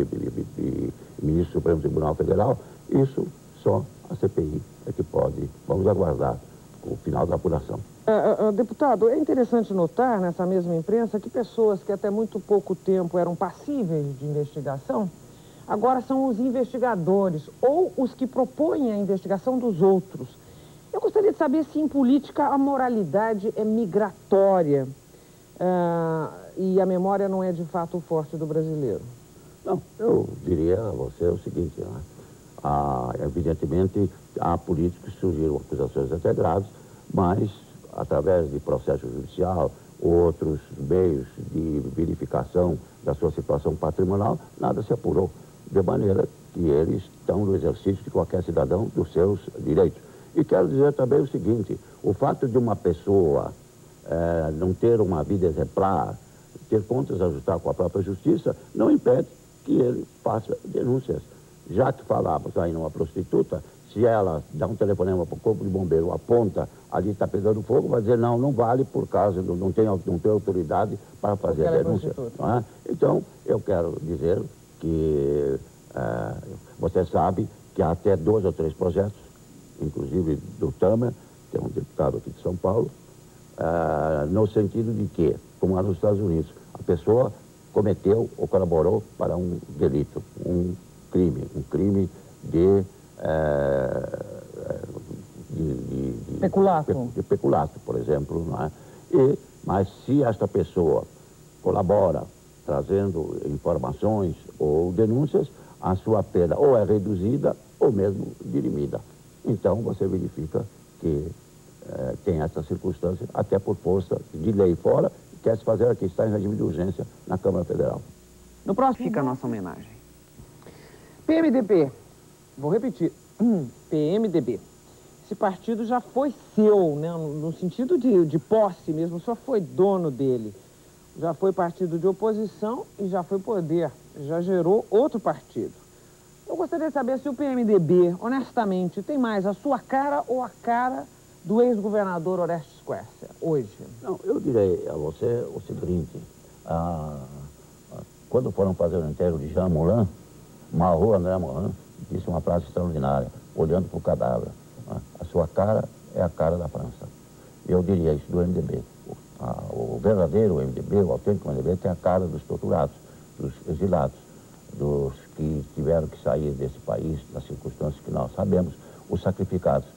e ministro do Supremo Tribunal Federal, isso só a CPI é que pode. Vamos aguardar o final da apuração. Deputado, é interessante notar nessa mesma imprensa que pessoas que até muito pouco tempo eram passíveis de investigação, agora são os investigadores ou os que propõem a investigação dos outros. Eu gostaria de saber se em política a moralidade é migratória e a memória não é de fato o forte do brasileiro. Não, eu diria a você o seguinte, né? Evidentemente há políticos que surgiram acusações até graves, mas através de processo judicial, outros meios de verificação da sua situação patrimonial, nada se apurou, de maneira que eles estão no exercício de qualquer cidadão dos seus direitos. E quero dizer também o seguinte, o fato de uma pessoa não ter uma vida exemplar, ter contas a ajustar com a própria justiça, não impede que ele faça denúncias. Já que falamos aí numa prostituta, se ela dá um telefonema para o corpo de bombeiro, aponta, ali está pegando fogo, vai dizer, não vale por causa, não tem autoridade para fazer a denúncia. Não é? Então, eu quero dizer que você sabe que há até 2 ou 3 projetos, inclusive do Tamer, que é um deputado aqui de São Paulo, no sentido de que, como lá nos Estados Unidos, a pessoa cometeu ou colaborou para um delito, um crime de peculato, por exemplo, não é? Mas se esta pessoa colabora trazendo informações ou denúncias, a sua pena ou é reduzida ou mesmo dirimida. Então você verifica que tem essa circunstância, até por força de lei fora, quer se fazer aqui, está em regime de urgência na Câmara Federal. No próximo fica a nossa homenagem. PMDB, vou repetir, PMDB. Esse partido já foi seu, né? No sentido de posse mesmo, só foi dono dele. Já foi partido de oposição e já foi poder, já gerou outro partido. Eu gostaria de saber se o PMDB, honestamente, tem mais a sua cara ou a cara do ex-governador Orestes Quercia, hoje? Não, eu direi a você o seguinte, quando foram fazer o enterro de Jean Moulin, Mauro André Morin disse uma frase extraordinária, olhando para o cadáver. A sua cara é a cara da França. Eu diria isso do MDB. O verdadeiro MDB, o autêntico MDB, tem a cara dos torturados, dos exilados, dos que tiveram que sair desse país, nas circunstâncias que nós sabemos, os sacrificados.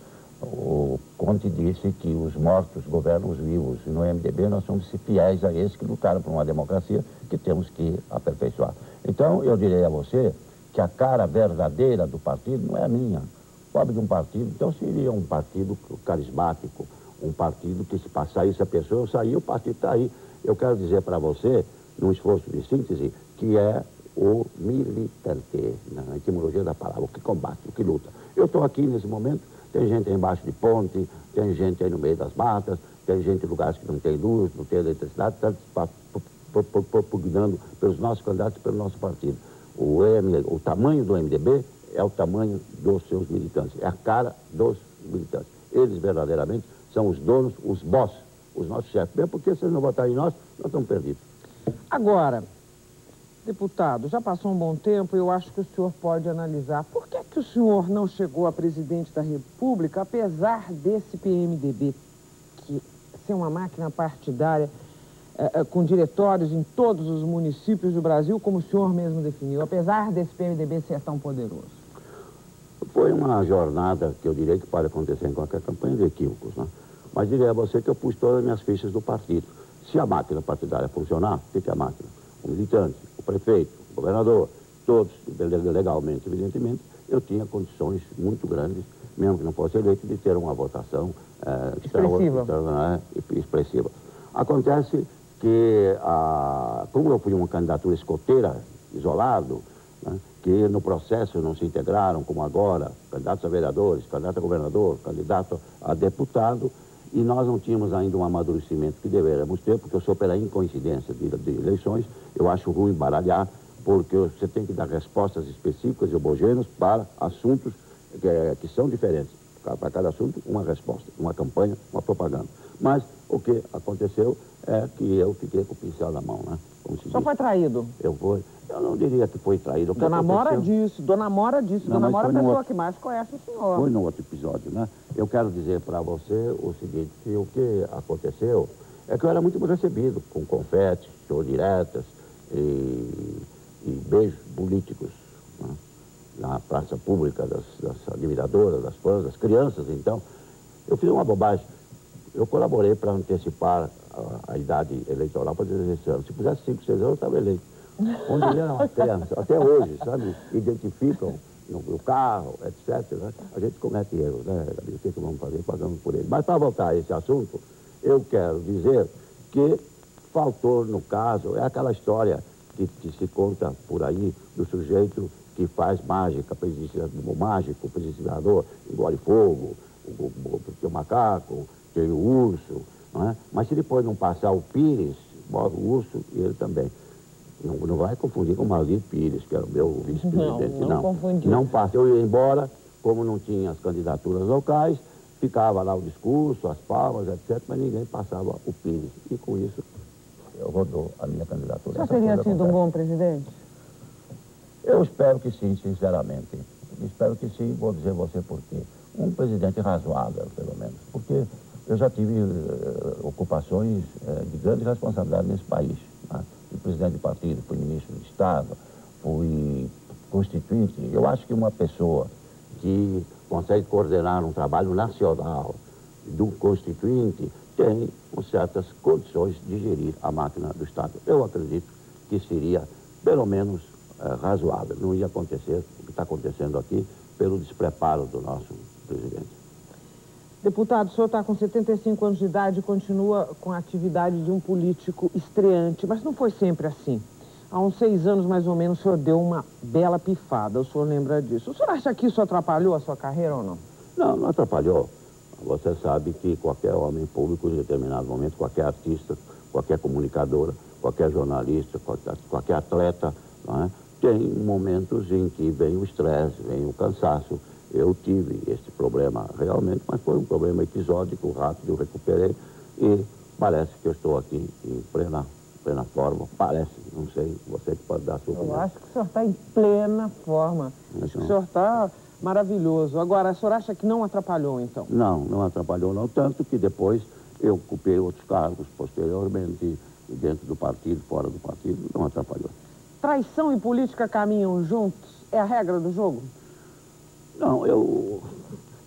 O Conte disse que os mortos governam os vivos. E no MDB nós somos fiéis a esses que lutaram por uma democracia que temos que aperfeiçoar. Então, eu direi a você que a cara verdadeira do partido não é a minha. Pobre de um partido, então seria um partido carismático, um partido que se saísse a pessoa, eu saí, o partido está aí. Eu quero dizer para você, num esforço de síntese, que é o militante, na etimologia da palavra, o que combate, o que luta. Eu estou aqui nesse momento, tem gente aí embaixo de ponte, tem gente aí no meio das matas, tem gente em lugares que não tem luz, não tem eletricidade, está propugnando pelos nossos candidatos e pelo nosso partido. O tamanho do MDB é o tamanho dos seus militantes, é a cara dos militantes. Eles verdadeiramente são os donos, os boss, os nossos chefes. Mesmo porque se eles não votarem em nós estamos perdidos. Agora, deputado, já passou um bom tempo e eu acho que o senhor pode analisar. Por que o senhor não chegou a presidente da República, apesar desse PMDB que ser uma máquina partidária com diretórios em todos os municípios do Brasil, como o senhor mesmo definiu, apesar desse PMDB ser tão poderoso? Foi uma jornada que eu diria que pode acontecer em qualquer campanha de equívocos, né? Mas diria a você que eu pus todas as minhas fichas do partido. Se a máquina partidária funcionar, o que é a máquina? O militante, o prefeito, o governador, todos, legalmente, evidentemente, eu tinha condições muito grandes, mesmo que não fosse eleito, de ter uma votação expressiva. Acontece que, como eu fui uma candidatura escoteira, isolado, né, que no processo não se integraram, como agora, candidatos a vereadores, candidato a governador, candidato a deputado, e nós não tínhamos ainda um amadurecimento que deveríamos ter, porque eu sou pela incoincidência de eleições, eu acho ruim baralhar, porque você tem que dar respostas específicas e homogêneas para assuntos que são diferentes. Para cada assunto, uma resposta, uma campanha, uma propaganda. Mas o que aconteceu é que eu fiquei com o pincel na mão, né? Só foi traído? Eu não diria que foi traído. Dona Mora disse. Dona Mora é a pessoa que mais conhece o senhor. Foi no outro episódio, né? Eu quero dizer para você o seguinte, que o que aconteceu é que eu era muito bem recebido, com confete, show diretas e beijos políticos, né? Na praça pública das admiradoras, das fãs, das crianças, então. Eu fiz uma bobagem. Eu colaborei para antecipar a idade eleitoral para 16 anos. Se pusesse 5, 6 anos, eu estava eleito. Onde ele era uma criança, até hoje, sabe? Identificam no carro, etc. Né? A gente comete erros, né? O que vamos fazer? Pagamos por ele. Mas para voltar a esse assunto, eu quero dizer que faltou, no caso, é aquela história que se conta por aí do sujeito que faz mágica, o mágico, o predestinador, engole fogo, tem o macaco, tem o urso, não é? Mas se depois não passar o Pires, morre o urso e ele também. Não vai confundir com o Marli Pires, que era o meu vice-presidente. Não passa. Eu ia embora, como não tinha as candidaturas locais, ficava lá o discurso, as palmas, etc., mas ninguém passava o Pires. E com isso, eu rodou a minha candidatura. Você teria sido um bom presidente? Eu espero que sim, sinceramente. Espero que sim, vou dizer a você por quê. Um presidente razoável, pelo menos. Porque eu já tive ocupações de grande responsabilidade nesse país. Né? Fui presidente de partido, fui ministro de Estado, fui constituinte. Eu acho que uma pessoa que consegue coordenar um trabalho nacional do constituinte tem certas condições de gerir a máquina do Estado. Eu acredito que seria, pelo menos, razoável. Não ia acontecer o que está acontecendo aqui pelo despreparo do nosso presidente. Deputado, o senhor está com 75 anos de idade e continua com a atividade de um político estreante, mas não foi sempre assim. Há uns 6 anos, mais ou menos, o senhor deu uma bela pifada, o senhor lembra disso. O senhor acha que isso atrapalhou a sua carreira ou não? Não, não atrapalhou. Você sabe que qualquer homem público, em determinado momento, qualquer artista, qualquer comunicadora, qualquer jornalista, qualquer atleta, não é? Tem momentos em que vem o estresse, vem o cansaço. Eu tive esse problema realmente, mas foi um problema episódico, rápido, eu recuperei e parece que eu estou aqui em plena forma. Parece, não sei, você que pode dar a sua opinião. Eu acho que o senhor está em plena forma. Acho que o senhor está maravilhoso. Agora, o senhor acha que não atrapalhou, então? Não, não atrapalhou não, tanto que depois eu ocupei outros cargos posteriormente, dentro do partido, fora do partido, não atrapalhou. Traição e política caminham juntos? É a regra do jogo? Não, eu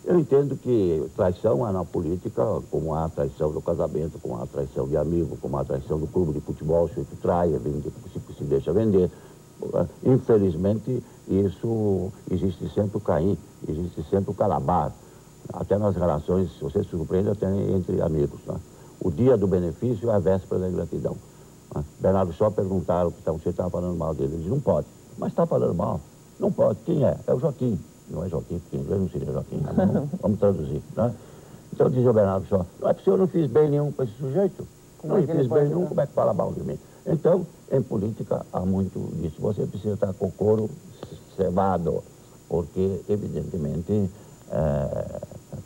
entendo que traição é na política, como há traição no casamento, como há traição de amigo, como há traição do clube de futebol, se trai, se deixa vender. Infelizmente, isso existe sempre o Caim, existe sempre o Calabar. Até nas relações, você se surpreende até entre amigos. Né? O dia do benefício é a véspera da ingratidão. Bernardo Shaw perguntaram que você estava falando mal dele. Ele disse, não pode. Mas está falando mal. Não pode. Quem é? É o Joaquim. Não é Joaquim, porque em inglês não seria Joaquim. Vamos traduzir. Né? Então dizia o Bernardo Shaw, não é porque eu não fiz bem nenhum para esse sujeito. Não fiz bem nenhum, como é que fala mal de mim? Então, em política há muito disso. Você precisa estar com o couro cevado, porque, evidentemente,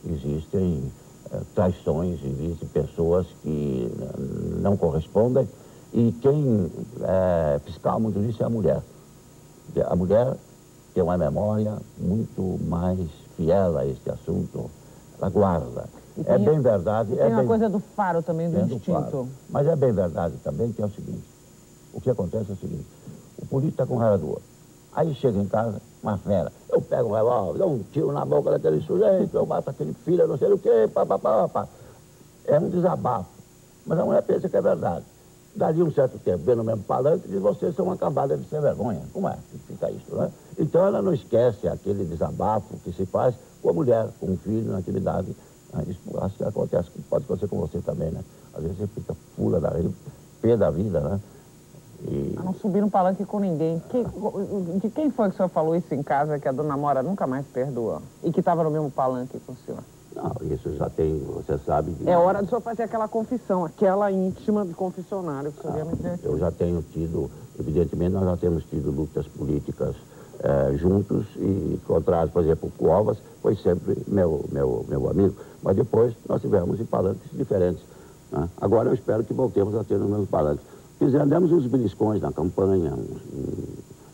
existem traições, existem pessoas que não correspondem, e quem é fiscal muito disso é a mulher. A mulher tem uma memória muito mais fiel a este assunto, ela guarda. É bem verdade. Tem uma coisa do faro também, do instinto. Mas é bem verdade também que é o seguinte, o que acontece é o seguinte, o político está com raiva do outro. Aí chega em casa, uma fera, eu pego um revólver, dou um tiro na boca daquele sujeito, eu mato aquele filho, não sei o quê, pá. É um desabafo, mas a mulher pensa que é verdade. Dali um certo tempo, vendo o mesmo palanque, diz, vocês são uma cambada de sem vergonha. Como é que fica isso, né? Então ela não esquece aquele desabafo que se faz com a mulher, com um filho, naquela idade. Isso acho que acontece, pode acontecer com você também, né? Às vezes você fica pula da vida, pé da vida, né? E... não subir no palanque com ninguém. De quem foi que o senhor falou isso em casa, que a dona Mora nunca mais perdoa? E que estava no mesmo palanque com o senhor? Não, isso já tem, você sabe... É hora de o senhor fazer aquela confissão, aquela íntima de confessionário que o senhor ia me dizer aqui. Eu já tenho tido, evidentemente, nós já temos tido lutas políticas juntos e contrários. Por exemplo, o Covas foi sempre meu amigo, mas depois nós tivemos em palanques diferentes, né? Agora eu espero que voltemos a ter os mesmos palanques. Demos uns beliscões na campanha,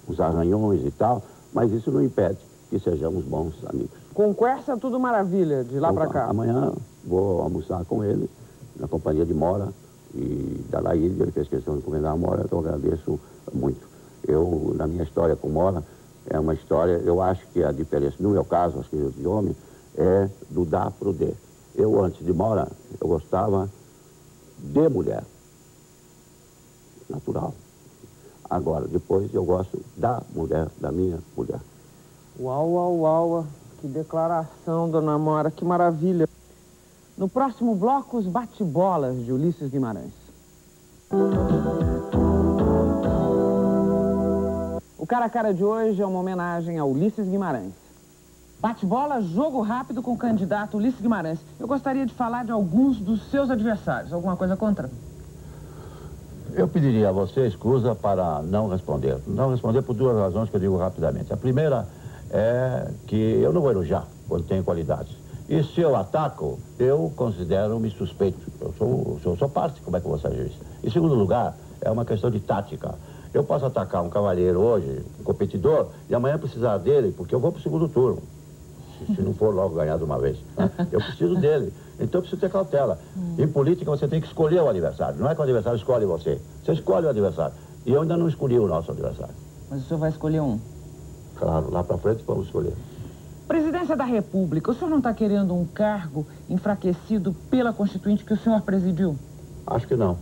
uns arranhões e tal, mas isso não impede que sejamos bons amigos. Conversa tudo maravilha, de lá para cá. Amanhã vou almoçar com ele, na companhia de Mora e da Laíde. Ele fez questão de encomendar a Mora, então eu agradeço muito. Na minha história com Mora, é uma história, eu acho que a diferença, no meu caso, acho que de homem, é do dar pro de. Eu, antes de Mora, eu gostava de mulher. Natural. Agora, depois eu gosto da mulher, da minha mulher. Uau. Que declaração, dona Mora, que maravilha. No próximo bloco, os bate-bolas de Ulisses Guimarães. O Cara a Cara de hoje é uma homenagem a Ulisses Guimarães. Bate-bola, jogo rápido com o candidato Ulisses Guimarães. Eu gostaria de falar de alguns dos seus adversários. Alguma coisa contra? Eu pediria a você escusa para não responder. Não responder por duas razões que eu digo rapidamente. A primeira é que eu não vou elogiar quando tenho qualidades. E se eu ataco, eu considero-me suspeito. Eu sou parte, como é que eu vou saber isso? Em segundo lugar, é uma questão de tática. Eu posso atacar um cavalheiro hoje, um competidor, e amanhã precisar dele, porque eu vou para o segundo turno. Se não for logo ganhar de uma vez. Né? Eu preciso dele. Então eu preciso ter cautela. Em política você tem que escolher o adversário. Não é que o adversário escolhe você. Você escolhe o adversário. E eu ainda não escolhi o nosso adversário. Mas o senhor vai escolher um? Claro, lá para frente vamos escolher. Presidência da República, o senhor não está querendo um cargo enfraquecido pela Constituinte que o senhor presidiu? Acho que não.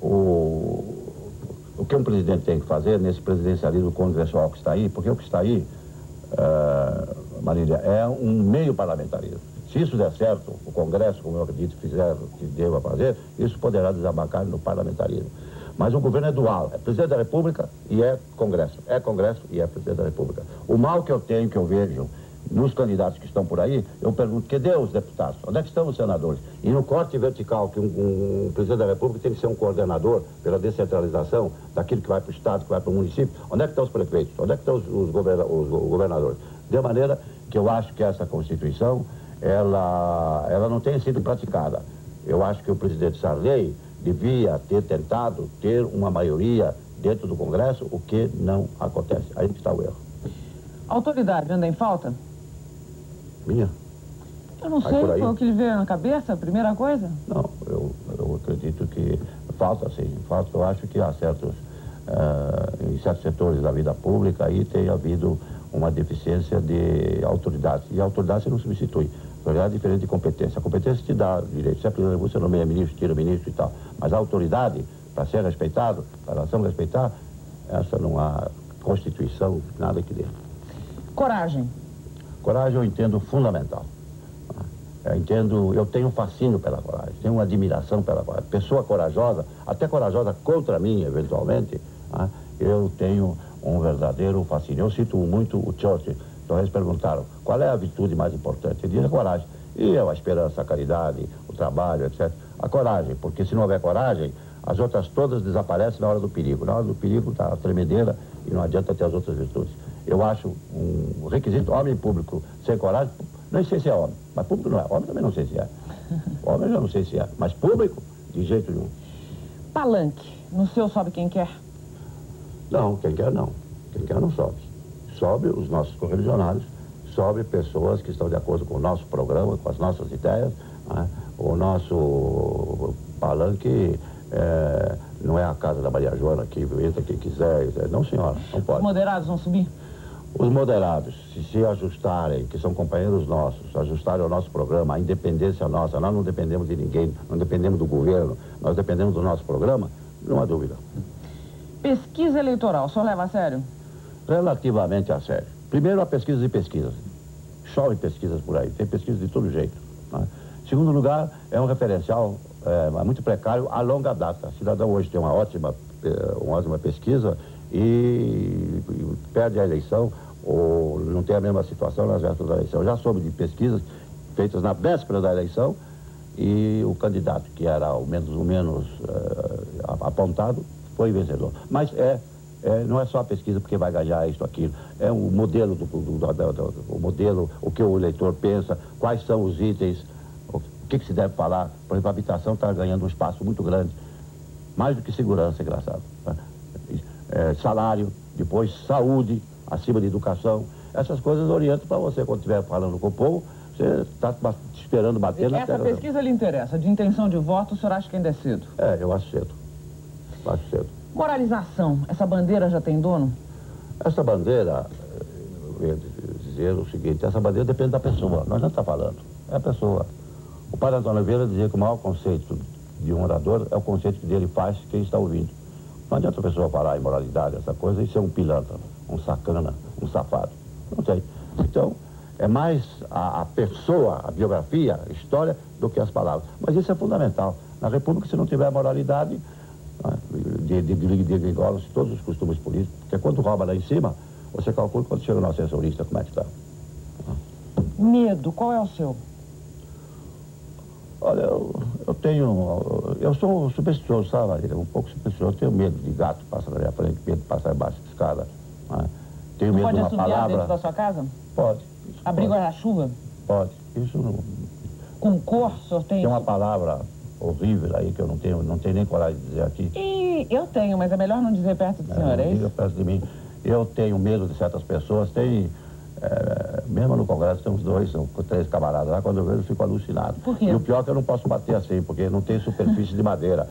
O que um presidente tem que fazer nesse presidencialismo congressual que está aí, porque o que está aí, Marília, é um meio parlamentarismo. Se isso der certo, o Congresso, como eu acredito que deva fazer, isso poderá desembarcar no parlamentarismo. Mas o governo é dual, é presidente da República e é Congresso e é presidente da República. O mal que eu tenho, que eu vejo nos candidatos que estão por aí, eu pergunto, cadê os deputados? Onde é que estão os senadores? E no corte vertical, que um presidente da República tem que ser um coordenador pela descentralização daquilo que vai para o Estado, que vai para o município, onde é que estão os prefeitos? Onde é que estão os governadores? De maneira que eu acho que essa Constituição, ela não tem sido praticada. Eu acho que o presidente Sarney devia ter tentado ter uma maioria dentro do Congresso, o que não acontece. Aí está o erro. Autoridade anda em falta? Minha? Eu não sei, foi o que lhe veio na cabeça, a primeira coisa? Não, eu acredito que falta, sim. Falta, eu acho que há em certos setores da vida pública aí tem havido uma deficiência de autoridade. E a autoridade você não substitui. A autoridade é diferente de competência. A competência te dá direito. Se você nomeia ministro, tira ministro e tal. Mas a autoridade, para ser respeitado, para a nação respeitar, essa não há Constituição, nada que dê. Coragem. Coragem eu entendo fundamental. Eu tenho um fascínio pela coragem, tenho uma admiração pela coragem. Pessoa corajosa, até corajosa contra mim, eventualmente, eu tenho um verdadeiro fascínio. Eu cito muito o Churchill. Então eles perguntaram, qual é a virtude mais importante? Ele diz a coragem. E a esperança, a caridade, o trabalho, etc. A coragem, porque se não houver coragem, as outras todas desaparecem na hora do perigo. Na hora do perigo está a tremedeira e não adianta ter as outras virtudes. Eu acho um requisito, homem público sem coragem, Nem sei se é homem, mas público não é. Homem também não sei se é. Homem eu já não sei se é, mas público, de jeito nenhum. Palanque, no seu sobe quem quer? Não, quem quer não. Quem quer não sobe. Sobe os nossos correligionários, sobe pessoas que estão de acordo com o nosso programa, com as nossas ideias. Né? O nosso palanque não é a casa da Maria Joana, que entra quem quiser. Não, senhora, não pode. Os moderados vão subir? Os moderados, se ajustarem, que são companheiros nossos, ajustarem ao nosso programa, a independência nossa, nós não dependemos de ninguém, não dependemos do governo, nós dependemos do nosso programa, não há dúvida. Pesquisa eleitoral, o senhor leva a sério? Relativamente a sério. Primeiro, a pesquisa de pesquisas. Chove pesquisas por aí, tem pesquisas de todo jeito. Né? Segundo lugar, é um referencial muito precário a longa data. O cidadão hoje tem uma ótima pesquisa e perde a eleição ou não tem a mesma situação nas vésperas da eleição. Já soube de pesquisas feitas na véspera da eleição e o candidato, que era o menos apontado, foi vencedor. Mas não é só a pesquisa porque vai ganhar isso, aquilo. É o modelo, o modelo, o que o eleitor pensa, quais são os itens, o que se deve falar. Por exemplo, a habitação está ganhando um espaço muito grande, mais do que segurança, engraçado. Salário, depois saúde, acima de educação. Essas coisas orientam para você, quando estiver falando com o povo, você está esperando bater na terra. Essa pesquisa lhe interessa, de intenção de voto, o senhor acha que ainda é cedo? Eu acho cedo. Acho cedo. Moralização, essa bandeira já tem dono? Essa bandeira, eu ia dizer o seguinte, essa bandeira depende da pessoa, nós não estamos falando, é a pessoa. O padre Antônio Vieira dizia que o maior conceito de um orador é o conceito que dele faz quem está ouvindo. Não adianta a pessoa falar em moralidade, essa coisa, e ser um pilantra, um sacana, um safado. Não tem. Então, é mais a pessoa, a biografia, a história, do que as palavras. Mas isso é fundamental. Na República, se não tiver moralidade, degringolam-se todos os costumes políticos, porque quando rouba lá em cima, você calcula quando chega no assessorista como é que está. Medo, qual é o seu? Olha, eu sou supersticioso, sabe? Um pouco supersticioso, eu tenho medo de gato passar na minha frente, medo de passar embaixo de escada. Né? Tenho medo de uma palavra. Dentro da sua casa? Pode. Abrir guarda-chuva? Pode. Isso não. Com cor, o senhor tem? Tem uma palavra horrível aí que eu não tenho nem coragem de dizer aqui. Eu tenho, mas é melhor não dizer perto do senhor, é isso? Perto de mim. Eu tenho medo de certas pessoas, mesmo no Congresso tem uns 2 ou 3 camaradas lá, quando eu vejo eu fico alucinado. Por quê? E o pior é que eu não posso bater assim, porque não tem superfície de madeira,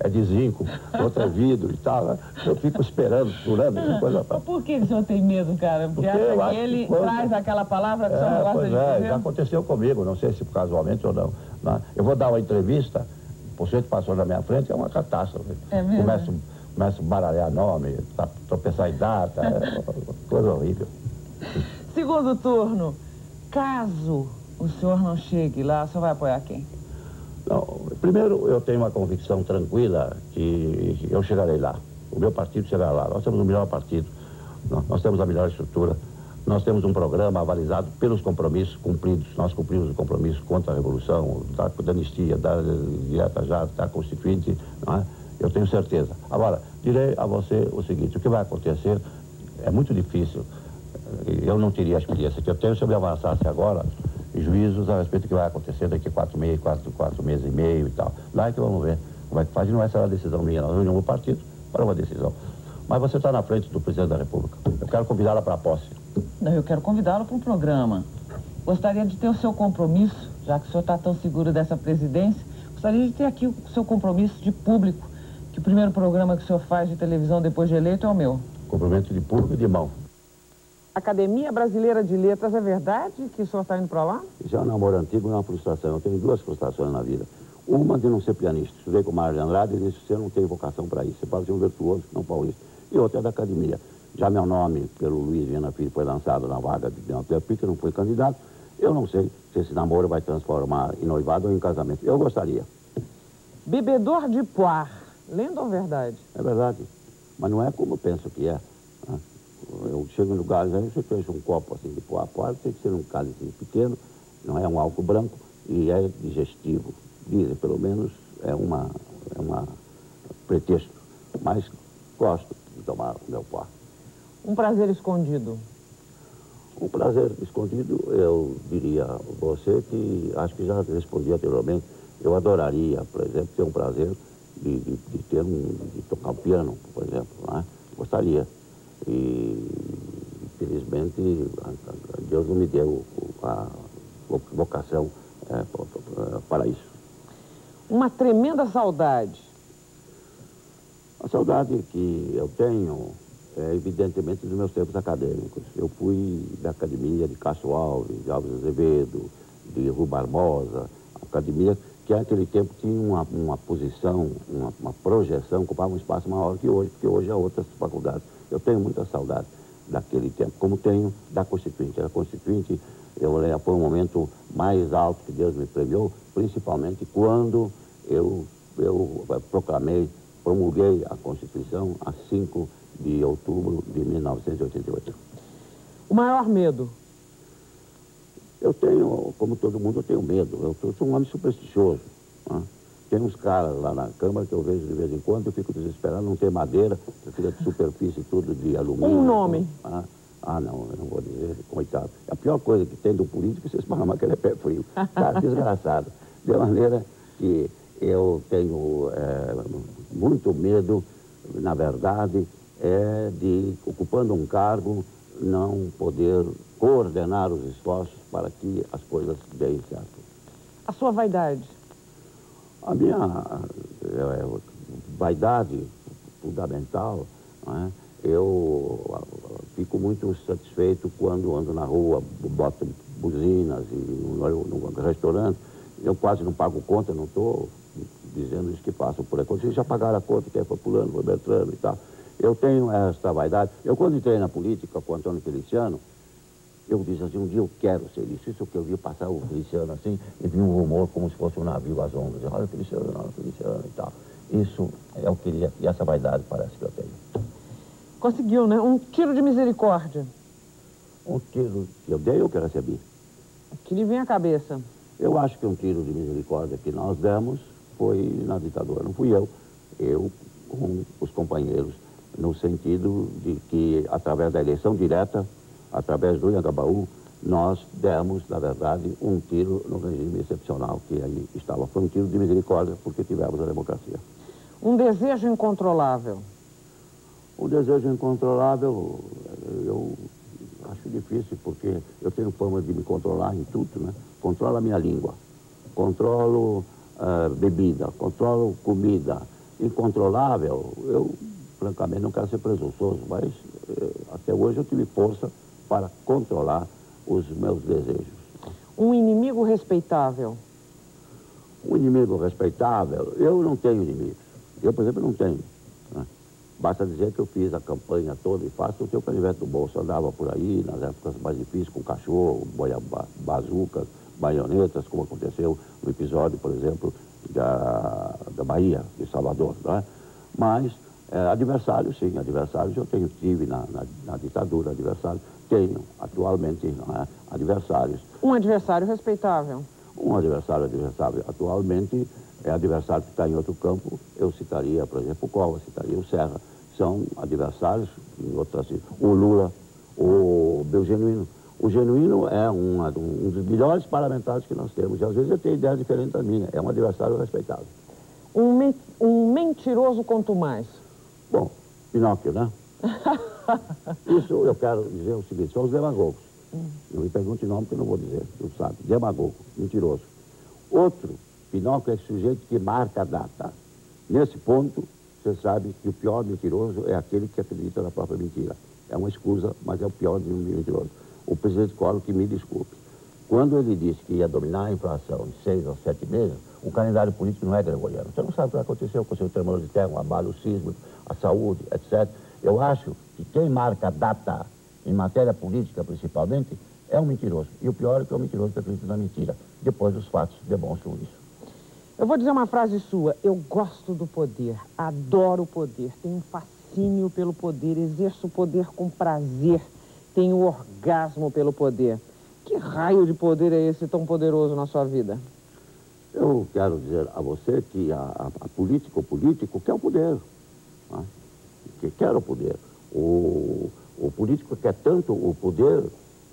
é de zinco, outro é vidro e tal, né? Eu fico esperando, durando, coisa. Mas por que o senhor tem medo, cara? Porque acha que ele traz aquela palavra que o senhor gosta de dizer? Já aconteceu comigo, não sei se casualmente ou não. Né? Eu vou dar uma entrevista, o sujeito passou na minha frente, é uma catástrofe. É mesmo? Começo a baralhar nome, tropeçar em data, coisa horrível. Segundo turno, caso o senhor não chegue lá, o senhor vai apoiar quem? Não, primeiro, eu tenho uma convicção tranquila que eu chegarei lá. O meu partido chegará lá. Nós temos o melhor partido, nós temos a melhor estrutura, nós temos um programa avalizado pelos compromissos cumpridos. Nós cumprimos o compromisso contra a Revolução, da anistia, da direta já, da Constituinte, não é? Eu tenho certeza. Agora, direi a você o seguinte, o que vai acontecer é muito difícil. Eu não teria a experiência que eu tenho se eu me avançasse agora juízos a respeito do que vai acontecer daqui a 4 meses e meio e tal. Lá é que vamos ver como é que faz, e não é essa a decisão minha, nós reunimos o partido para uma decisão. Mas você está na frente do presidente da República. Eu quero convidá-la para a posse. Não, eu quero convidá-lo para um programa. Gostaria de ter o seu compromisso, já que o senhor está tão seguro dessa presidência, gostaria de ter aqui o seu compromisso de público, que o primeiro programa que o senhor faz de televisão depois de eleito é o meu. Compromisso de público e de mão. Academia Brasileira de Letras, é verdade que o senhor está indo para lá? Já é um namoro antigo, não é uma frustração. Eu tenho 2 frustrações na vida. Uma de não ser pianista. Estudei com o Mário de Andrade e disse, você não tem vocação para isso. Você pode ser um virtuoso, não paulista. E outra é da academia. Já meu nome, pelo Luiz Viana Filho, foi lançado na vaga de Demetrio Pique, não foi candidato. Eu não sei se esse namoro vai transformar em noivado ou em casamento. Eu gostaria. Bebedor de Poir, lenda ou verdade? É verdade, mas não é como eu penso que é. Né? Eu chego em lugares, aí você fecha um copo assim de Poir. Poir tem que ser um cálice pequeno, não é um álcool branco e é digestivo. Dizem, pelo menos, é uma pretexto. Mas gosto de tomar o meu Poir. Um prazer escondido. Um prazer escondido, eu diria a você que acho que já respondi anteriormente. Eu adoraria, por exemplo, ter um prazer de tocar um piano, por exemplo, né? Gostaria. E, infelizmente, Deus não me deu a vocação para isso. Uma tremenda saudade. A saudade que eu tenho é, evidentemente, dos meus tempos acadêmicos. Eu fui da academia de Castro Alves, de Alves Azevedo, de Rui Barbosa, academia que naquele tempo tinha uma posição, uma projeção, ocupava um espaço maior que hoje, porque hoje há outras faculdades. Eu tenho muita saudade daquele tempo, como tenho da Constituinte. A Constituinte, foi um momento mais alto que Deus me premiou, principalmente quando eu promulguei a Constituição a 5 de outubro de 1988. O maior medo? Eu tenho, como todo mundo, eu tenho medo. Eu sou um homem supersticioso. Né? Tem uns caras lá na Câmara que eu vejo de vez em quando, eu fico desesperado, não tem madeira, fica de superfície tudo de alumínio. Um nome? Não, eu não vou dizer, coitado. A pior coisa que tem do político é você esparramar aquele pé frio. Cara, desgraçado. De maneira que eu tenho muito medo, na verdade, de, ocupando um cargo, não poder coordenar os esforços para que as coisas deem certo. A sua vaidade? A minha vaidade fundamental, né? Eu fico muito satisfeito quando ando na rua, boto buzinas e no restaurante, eu quase não pago conta, não estou dizendo isso que passam por aí. Vocês já pagaram a conta, que é para fulano, foi Beltrano e tal. Eu tenho esta vaidade. Eu, quando entrei na política com o Antônio Feliciano, eu disse assim, um dia eu quero ser isso. Isso que eu vi passar o Feliciano assim, e vi um rumor como se fosse um navio às ondas. Olha o Feliciano e tal. Isso é o que eu queria, e essa vaidade parece que eu tenho. Conseguiu, né? Um tiro de misericórdia. Um tiro que eu dei ou que eu recebi? Que lhe vem à cabeça. Eu acho que um tiro de misericórdia que nós demos foi na ditadura. Não fui eu com os companheiros, no sentido de que, através da eleição direta, através do Anhangabaú, nós demos, na verdade, um tiro no regime excepcional que aí estava. Foi um tiro de misericórdia, porque tivemos a democracia. Um desejo incontrolável? Um desejo incontrolável, eu acho difícil, porque eu tenho fama de me controlar em tudo, né? Controlo a minha língua, controlo bebida, controlo comida. Incontrolável, eu, francamente, não quero ser presunçoso, mas até hoje eu tive força para controlar os meus desejos. Um inimigo respeitável? Um inimigo respeitável? Eu não tenho inimigos. Eu, por exemplo, não tenho. Né? Basta dizer que eu fiz a campanha toda e faço o seu canivete do bolso. Andava por aí, nas épocas mais difíceis, com cachorro, bazucas, baionetas, como aconteceu no episódio, por exemplo, da Bahia, de Salvador. Né? Mas adversários, sim, adversários eu tive na ditadura, adversários. Tenho, atualmente, adversários. Um adversário respeitável? Um adversário atualmente é adversário que está em outro campo. Eu citaria, por exemplo, o Cova, citaria o Serra. São adversários, em outras, o Lula, o Genuíno. O Genuíno é um dos melhores parlamentares que nós temos. E às vezes eu tenho ideias diferentes da minha. É um adversário respeitável. Um mentiroso quanto mais? Bom, Pinóquio, né? Isso eu quero dizer o seguinte, são os demagogos. Não me pergunte o nome que eu não vou dizer, tu sabe. Demagogo, mentiroso. Outro, Pinóquio é esse sujeito que marca a data. Nesse ponto, você sabe que o pior mentiroso é aquele que acredita na própria mentira. É uma escusa, mas é o pior de um mentiroso. O presidente Collor, que me desculpe. Quando ele disse que ia dominar a inflação em 6 ou 7 meses, o calendário político não é gregoriano. Você não sabe o que aconteceu com o seu tremor de terra, o abalo sísmico, a saúde, etc. Eu acho que quem marca a data em matéria política, principalmente, é um mentiroso. E o pior é que é um mentiroso que acredita na mentira. Depois os fatos demonstram isso. Eu vou dizer uma frase sua. Eu gosto do poder, adoro o poder, tenho um fascínio pelo poder, exerço o poder com prazer, tenho orgasmo pelo poder. Que raio de poder é esse tão poderoso na sua vida? Eu quero dizer a você que o político quer o poder. Né? Que quer o poder. O político quer tanto o poder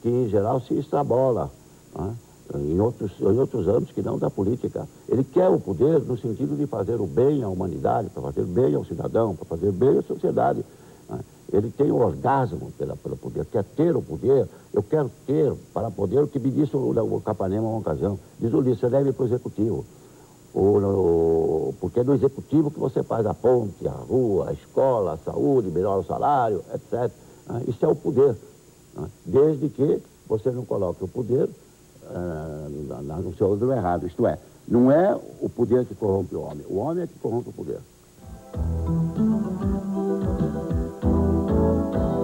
que, em geral, se extrapola, né? Em outros âmbitos que não da política. Ele quer o poder no sentido de fazer o bem à humanidade, para fazer bem ao cidadão, para fazer bem à sociedade. Né? Ele tem um orgasmo pelo poder, quer ter o poder. Eu quero ter, para poder, o que me disse o Capanema uma ocasião. Diz: Ulisses, você deve ir para o executivo. Porque é no executivo que você faz a ponte, a rua, a escola, a saúde, melhora o salário, etc. Isso é o poder. Desde que você não coloque o poder no seu ordem errado. Isto é, não é o poder que corrompe o homem é que corrompe o poder.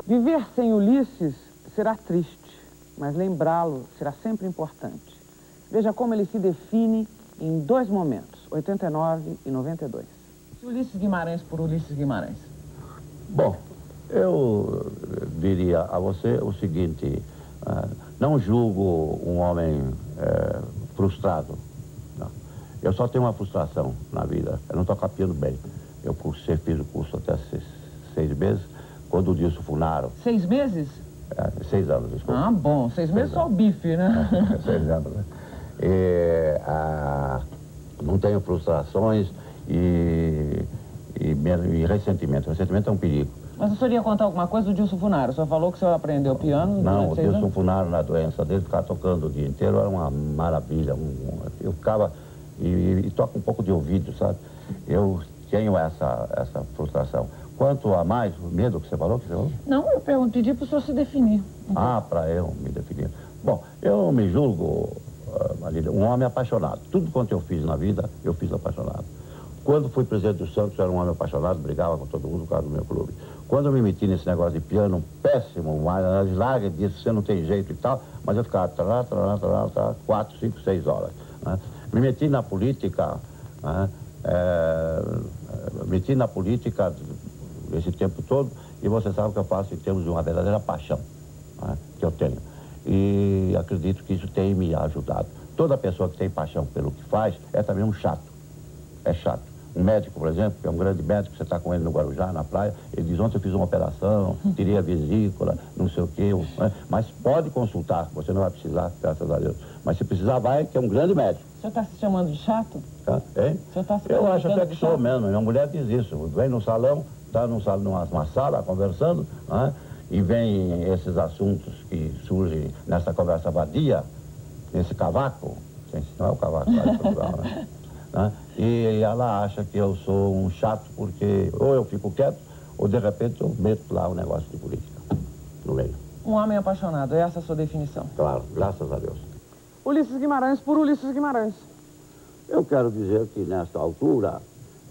Viver sem Ulisses será triste, mas lembrá-lo será sempre importante. Veja como ele se define em 2 momentos, 89 e 92. Ulisses Guimarães por Ulisses Guimarães. Bom, eu diria a você o seguinte: não julgo um homem frustrado. Não. Eu só tenho uma frustração na vida. Eu não estou capeando bem. Eu fiz o curso até 6 meses, quando o Dilson Funaro... 6 meses? 6 anos, desculpa. Ah, bom. 6 meses só o bife, né? 6 anos, né? Não tenho frustrações e ressentimento. Ressentimento é um perigo. Mas o senhor ia contar alguma coisa do Dilson Funaro? O senhor falou que o senhor aprendeu piano? Não, o Dilson Funaro, na doença dele, ficar tocando o dia inteiro era uma maravilha. Eu ficava e toco um pouco de ouvido, sabe? Eu tenho essa frustração. Quanto a mais, o medo que você falou? Não, eu pedi para o senhor se definir. Para eu me definir. Bom, eu me julgo, Marília, um homem apaixonado. Tudo quanto eu fiz na vida, eu fiz apaixonado. Quando fui presidente do Santos, era um homem apaixonado, brigava com todo mundo por causa do meu clube. Quando eu me meti nesse negócio de piano, péssimo, mas larga disso, você não tem jeito e tal, mas eu ficava 4, 5, 6 horas. Né? Me meti na política, né? Meti na política esse tempo todo, e você sabe o que eu faço em termos de uma verdadeira paixão, né? Que eu tenho. E acredito que isso tem me ajudado. Toda pessoa que tem paixão pelo que faz é também um chato. É chato. Um médico, por exemplo, que é um grande médico, você está com ele no Guarujá, na praia, ele diz: ontem eu fiz uma operação, tirei a vesícula, não sei o quê, né? Mas pode consultar, você não vai precisar, graças a Deus. Mas se precisar, vai, que é um grande médico. O senhor está se chamando de chato? Hein? Eu acho até que sou mesmo, minha mulher diz isso. Vem no salão, está numa sala conversando, né? E vem esses assuntos que surgem nessa conversa vadia, nesse cavaco, não é o cavaco lá de Portugal, né? E ela acha que eu sou um chato porque ou eu fico quieto ou de repente eu meto lá um negócio de política no meio. Um homem apaixonado, essa é a sua definição? Claro, graças a Deus. Ulisses Guimarães por Ulisses Guimarães. Eu quero dizer que nesta altura,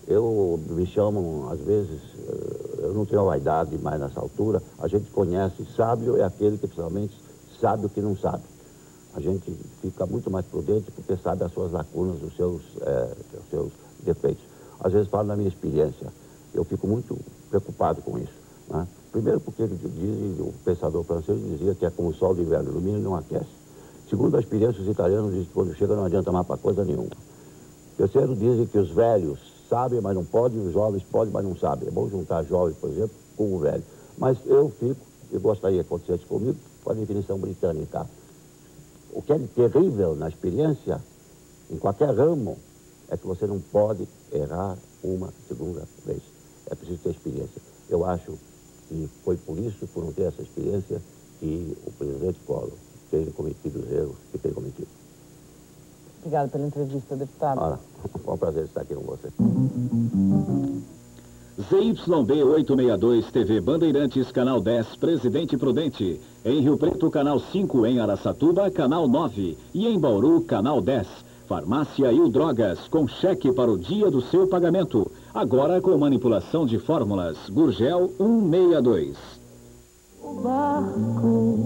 eu me chamo, às vezes, eu não tenho vaidade, mas nessa altura a gente conhece, sábio é aquele que principalmente sabe o que não sabe. A gente fica muito mais prudente porque sabe as suas lacunas, os seus defeitos. Às vezes falo da minha experiência. Eu fico muito preocupado com isso. Né? Primeiro porque o pensador francês dizia que é como o sol de inverno, ilumina e não aquece. Segundo a experiência, os italianos dizem que quando chega não adianta mais para coisa nenhuma. Terceiro, dizem que os velhos sabem, mas não podem, os jovens podem, mas não sabem. É bom juntar jovens, por exemplo, com o velho. Mas eu fico, e gostaria que acontecesse comigo, com a definição britânica. O que é terrível na experiência, em qualquer ramo, é que você não pode errar uma segunda vez. É preciso ter experiência. Eu acho que foi por isso, por não ter essa experiência, que o presidente Collor tem cometido os erros que tem cometido. Obrigada pela entrevista, deputado. Ora, foi um prazer estar aqui com você. ZYB 862, TV Bandeirantes, Canal 10, Presidente Prudente. Em Rio Preto, Canal 5, em Araçatuba, Canal 9. E em Bauru, Canal 10. Farmácia Il Drogas, com cheque para o dia do seu pagamento. Agora com manipulação de fórmulas. Gurgel 162. O barco,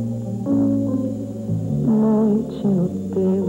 noite no teu